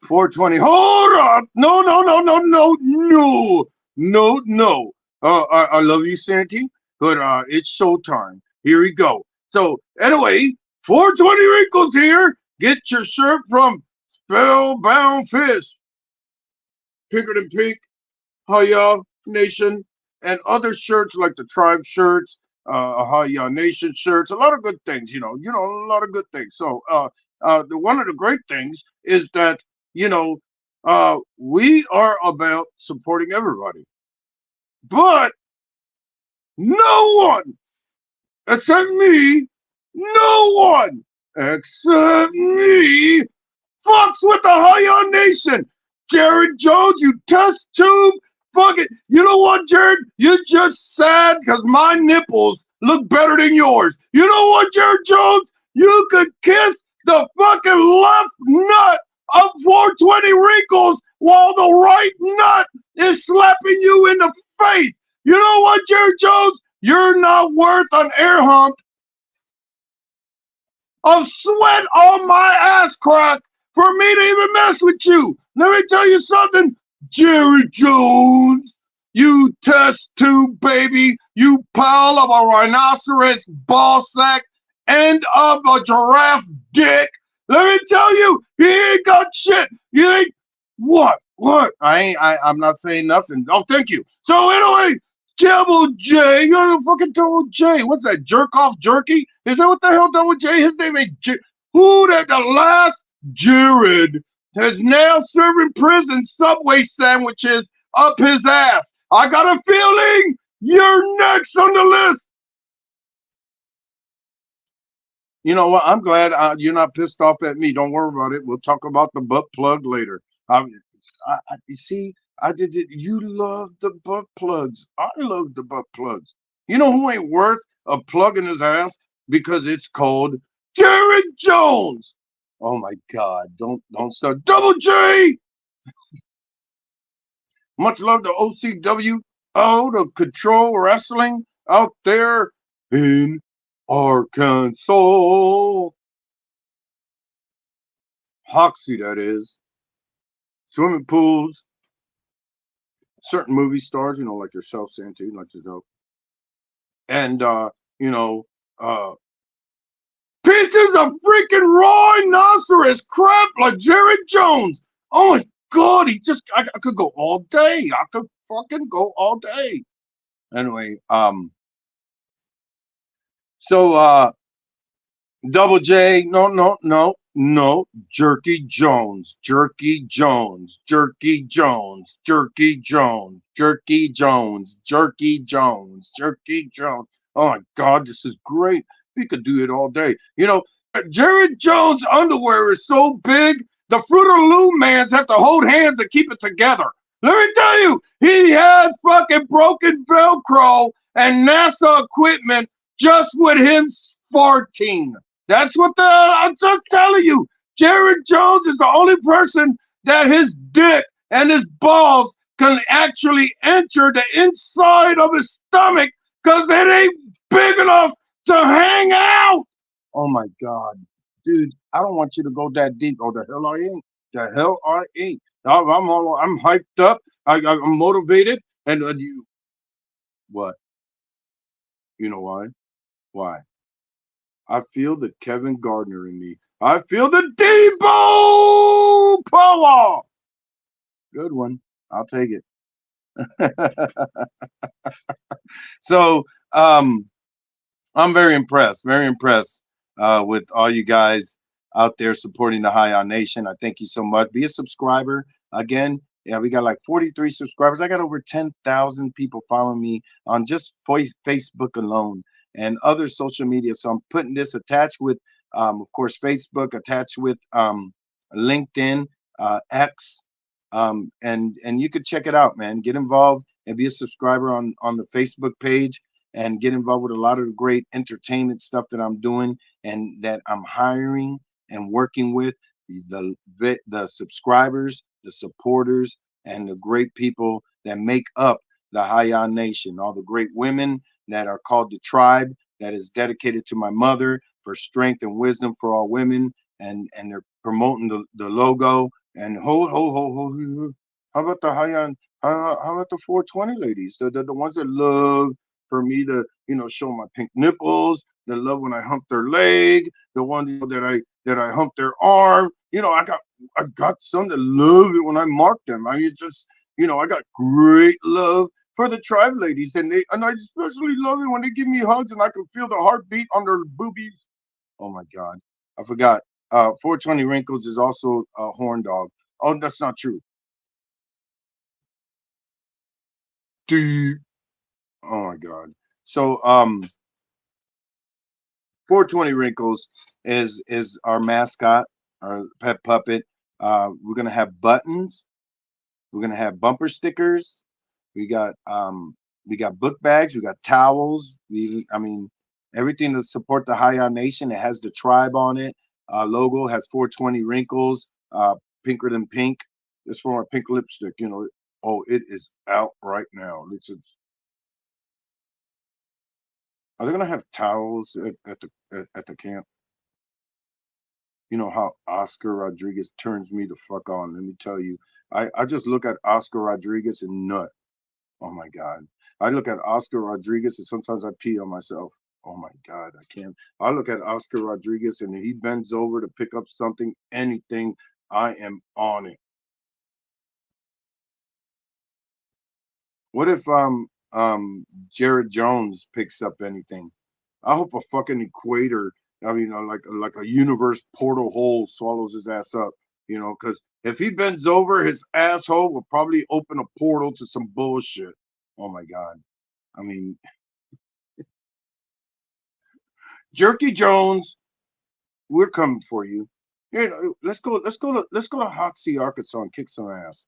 420. Hold up. No, no, no, no, no, no, no, no. I love you, Santy, but it's showtime. Here we go. So anyway, 420 Wrinkles here. Get your shirt from Spellbound Fish. Pinker than Pink, Hiya Nation, and other shirts like the Tribe shirts, Hiya Nation shirts, a lot of good things, a lot of good things. So, one of the great things is that, you know, we are about supporting everybody, but no one except me, no one except me fucks with the Hiya Nation. Jared Jones, you test tube. Fuck it. You know what, Jared? You're just sad because my nipples look better than yours. You know what, Jared Jones? You could kiss the fucking left nut of 420 Wrinkles while the right nut is slapping you in the face. You know what, Jared Jones? You're not worth an air hump of sweat on my ass crack for me to even mess with you. Let me tell you something, Jerry Jones, you test tube baby, you pal of a rhinoceros ball sack, end of a giraffe dick. Let me tell you, he ain't got shit. You ain't what? What? I'm not saying nothing. Oh, thank you. So anyway, Double J, you're the fucking Double J. What's that? Jerk off jerky? Is that what the hell Double J? His name ain't J. Who that the last Jared has now serving prison Subway sandwiches up his ass. I got a feeling you're next on the list. You know what? I'm glad you're not pissed off at me. Don't worry about it. We'll talk about the butt plug later. You see, I did it. You love the butt plugs. I love the butt plugs. You know who ain't worth a plug in his ass because it's called Jared Jones. Oh my God! Don't start. Double J. Much love to OCW. Oh, the Control Wrestling out there in Arkansas. Hoxie, that is. Swimming pools, certain movie stars, like yourself, Santy, like yourself. And you know, uh pieces of freaking rhinoceros crap like Jared Jones. Oh my God, I could go all day. I could fucking go all day. Anyway, so Double J, no, Jerky Jones, Jerky Jones, Jerky Jones, Jerky Jones, Jerky Jones, Jerky Jones, Jerky Jones. Oh my God, this is great. We could do it all day. Jared Jones' underwear is so big, the Fruit of the Loom mans have to hold hands and keep it together. Let me tell you, he has fucking broken Velcro and NASA equipment just with him farting. That's what I'm just telling you. Jared Jones is the only person that his dick and his balls can actually enter the inside of his stomach because it ain't big enough to hang out. Oh my God, dude, I don't want you to go that deep. Oh, the hell I ain't. The hell I ain't. I'm hyped up. I'm motivated. And you, what? You know why? Why? I feel the Kevin Gardner in me. I feel the Debo power. Good one. I'll take it. So I'm very impressed with all you guys out there supporting the Hiya Nation. I thank you so much. Be a subscriber. Again, yeah, we got like 43 subscribers. I got over 10,000 people following me on just Facebook alone and other social media. So I'm putting this attached with, of course, Facebook, attached with LinkedIn, X, and you could check it out, man. Get involved and be a subscriber on the Facebook page and get involved with a lot of the great entertainment stuff that I'm doing and that I'm hiring and working with the subscribers, the supporters, and the great people that make up the Hiya Nation. All the great women that are called the Tribe, that is dedicated to my mother for strength and wisdom for all women, and they're promoting the logo. And how about the high on how about the 420 ladies, the ones that love for me to show my pink nipples, that love when I hump their leg, the one that I hump their arm. I got some that love it when I mark them. I mean, it's just I got great love for the tribe ladies, and I especially love it when they give me hugs and I can feel the heartbeat on their boobies. Oh my God, I forgot. 420 Wrinkles is also a horn dog. Oh, that's not true. Deep. Oh my God. So 420 Wrinkles is our mascot, our pet puppet. We're gonna have buttons. We're gonna have bumper stickers. We got um we got book bags. We got towels. I mean, everything to support the High Nation. It has the tribe on it. Logo has 420 Wrinkles. Pinker than pink. It's for our pink lipstick. Oh, it is out right now. Are they gonna have towels at the camp? You know how Oscar Rodriguez turns me the fuck on. Let me tell you, I just look at Oscar Rodriguez and nut. Oh my God. I look at Oscar Rodriguez and sometimes I pee on myself. Oh my God, I can't. I look at Oscar Rodriguez and he bends over to pick up something, anything, I am on it. What if Jared Jones picks up anything? I hope a fucking equator, I mean, like a universe portal hole swallows his ass up. Because if he bends over, his asshole will probably open a portal to some bullshit. Oh my God. I mean, Jerky Jones, we're coming for you. Yeah, let's go to Hoxie, Arkansas and kick some ass.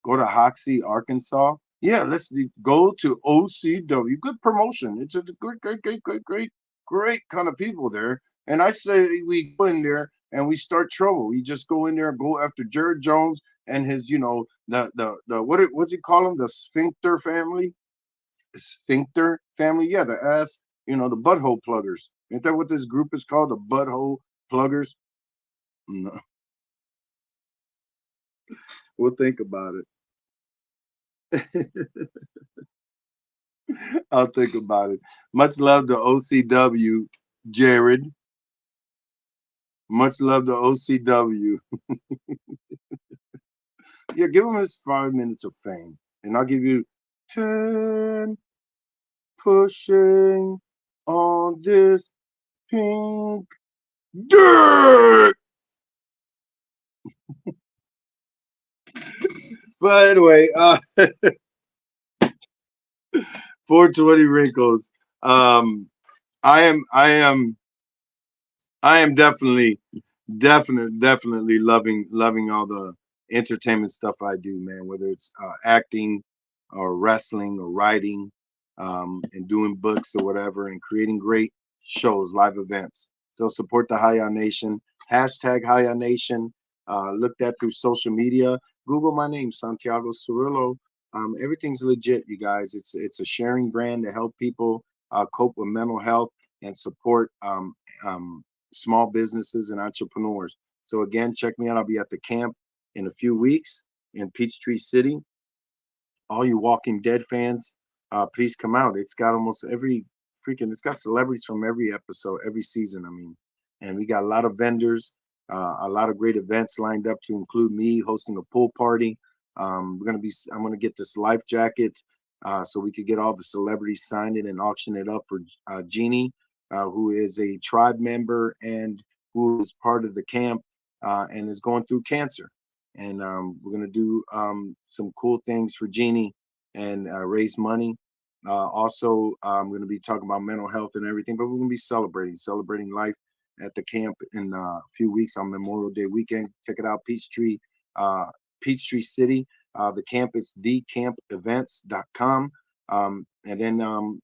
Go to Hoxie, Arkansas. Yeah, go to OCW. Good promotion. It's a great kind of people there. And I say we go in there and we start trouble. We just go in there and go after Jared Jones and his, the what's he call him? The Sphincter family. Sphincter family. Yeah, the ass. The butthole pluggers. Ain't that what this group is called? The butthole pluggers. No, we'll think about it. I'll think about it. Much love to OCW, Jared. Much love to OCW. Yeah, give him his 5 minutes of fame, and I'll give you 10 pushing on this pink dirt. But anyway, 420 Wrinkles. Um, I am definitely loving all the entertainment stuff I do, man. Whether it's acting or wrestling or writing, and doing books or whatever, and creating great shows, live events. So support the Haya Nation. Hashtag Haya Nation. Looked at through social media. Google my name, Santiago Cirillo. Everything's legit, you guys. It's a sharing brand to help people cope with mental health and support um, small businesses and entrepreneurs. So again, check me out. I'll be at the camp in a few weeks in Peachtree City. All you Walking Dead fans, please come out. It's got almost every it's got celebrities from every episode, every season. I mean, and we got a lot of vendors, a lot of great events lined up to include me hosting a pool party. I'm gonna get this life jacket, so we could get all the celebrities signed it and auction it up for Jeannie, who is a tribe member and who is part of the camp, and is going through cancer. And we're gonna do some cool things for Jeannie and raise money. Also, I'm going to be talking about mental health and everything, but we're going to be celebrating life at the camp in a few weeks on Memorial Day weekend. Check it out, uh, Peachtree City. The camp is thecampevents.com. And then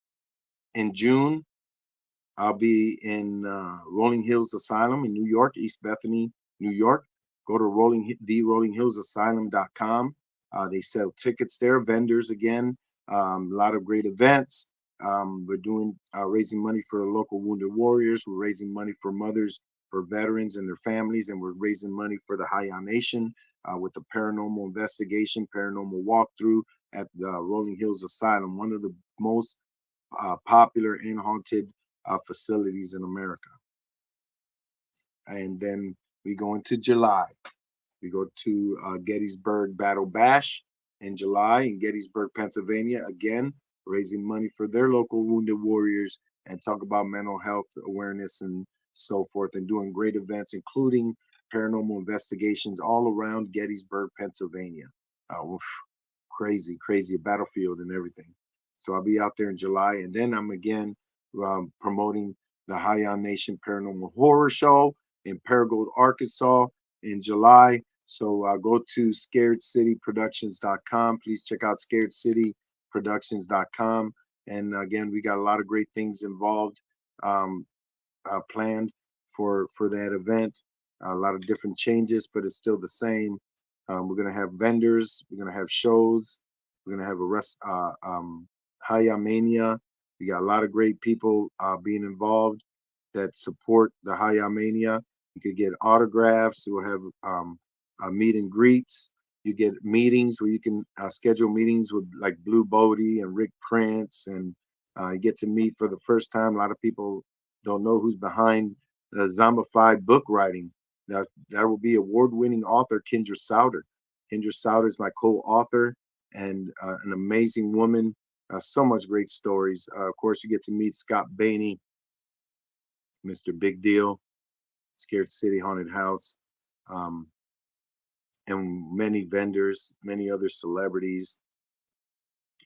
in June, I'll be in Rolling Hills Asylum in New York, East Bethany, New York. Go to rollingthehillsasylum.com. They sell tickets there, vendors again, a lot of great events. We're doing raising money for local wounded warriors. We're raising money for mothers for veterans and their families, and we're raising money for the Haya Nation with the paranormal investigation, paranormal walkthrough at the Rolling Hills Asylum, one of the most popular and haunted facilities in America. And then we go into July. We go to Gettysburg Battle Bash in July in Gettysburg, Pennsylvania. Again, raising money for their local wounded warriors and talk about mental health awareness and so forth, and doing great events, including paranormal investigations all around Gettysburg, Pennsylvania. Crazy, crazy, a battlefield and everything. So I'll be out there in July, and then I'm again promoting the High Nation Paranormal Horror Show in Paragould, Arkansas in July. So go to scaredcityproductions.com. Please check out scaredcityproductions.com. And again, we got a lot of great things involved, planned for that event. A lot of different changes, but it's still the same. We're going to have vendors. We're going to have shows. We're going to have Haya Mania. We got a lot of great people being involved that support the Haya Mania. You could get autographs. We'll have meet and greets. You get meetings where you can schedule meetings with like Blue Bodie and Rick Prince, and you get to meet for the first time. A lot of people don't know who's behind the zombified book writing. Now, that will be award-winning author Kendra Souter. Kendra Souter is my co-author and an amazing woman. So much great stories. Of course, you get to meet Scott Bainey, Mr. Big Deal, Scared City Haunted House, and many vendors, many other celebrities.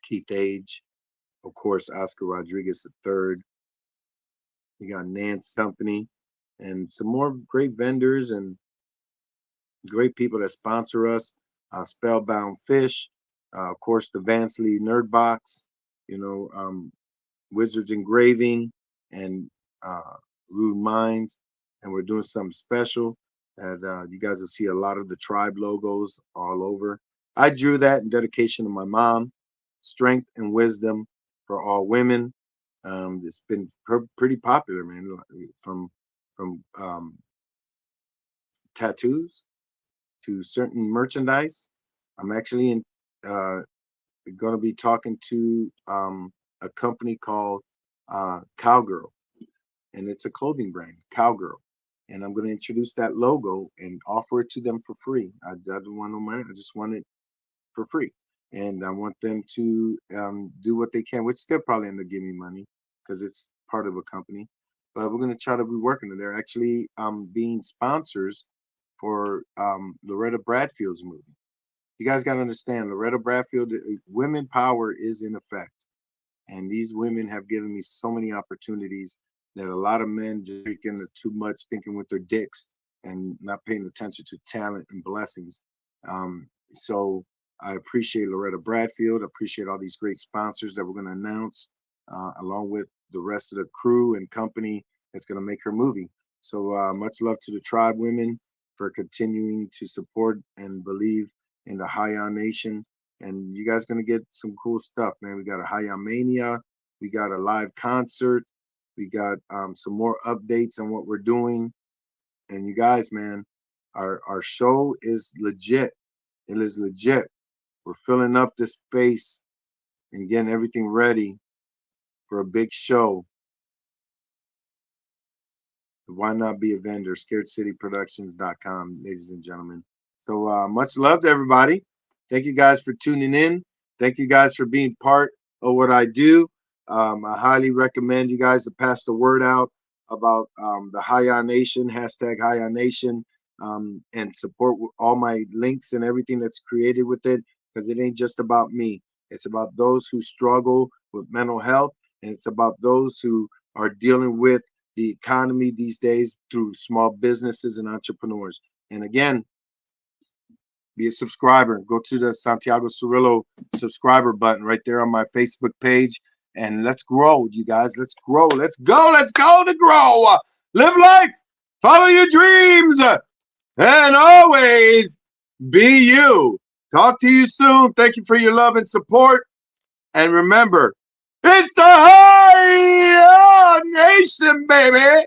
Keith Age, of course, Oscar Rodriguez III. We got Nance Company, and some more great vendors and great people that sponsor us. Spellbound Fish, of course, the Vance Lee Nerd Box, Wizards Engraving, and Rude Minds. And we're doing something special. And you guys will see a lot of the tribe logos all over. I drew that in dedication to my mom. Strength and wisdom for all women. It's been pretty popular, man. From tattoos to certain merchandise. I'm actually going to be talking to a company called Cowgirl, and it's a clothing brand, Cowgirl. And I'm going to introduce that logo and offer it to them for free. I don't want no money. I just want it for free. And I want them to do what they can, which they'll probably end up giving me money because it's part of a company. But we're going to try to be working. They're actually being sponsors for Loretta Bradfield's movie. You guys got to understand, Loretta Bradfield, women power is in effect. And these women have given me so many opportunities that a lot of men just drinking too much, thinking with their dicks and not paying attention to talent and blessings. So I appreciate Loretta Bradfield. I appreciate all these great sponsors that we're going to announce, along with the rest of the crew and company that's going to make her movie. So much love to the tribe women for continuing to support and believe in the Haya Nation. And you guys going to get some cool stuff, man. We got a Haya Mania. We got a live concert. We got some more updates on what we're doing. And you guys, man, our show is legit. It is legit. We're filling up this space and getting everything ready for a big show. Why not be a vendor? ScaredCityProductions.com, ladies and gentlemen. So much love to everybody. Thank you guys for tuning in. Thank you guys for being part of what I do. I highly recommend you guys to pass the word out about the Haya Nation, hashtag Haya Nation, and support all my links and everything that's created with it, because it ain't just about me. It's about those who struggle with mental health, and it's about those who are dealing with the economy these days through small businesses and entrepreneurs. And again, be a subscriber. Go to the Santiago Cirillo subscriber button right there on my Facebook page. And let's grow, you guys. Let's grow. Let's go. Let's go to grow. Live life. Follow your dreams. And always be you. Talk to you soon. Thank you for your love and support. And remember, it's the Haya Nation, baby.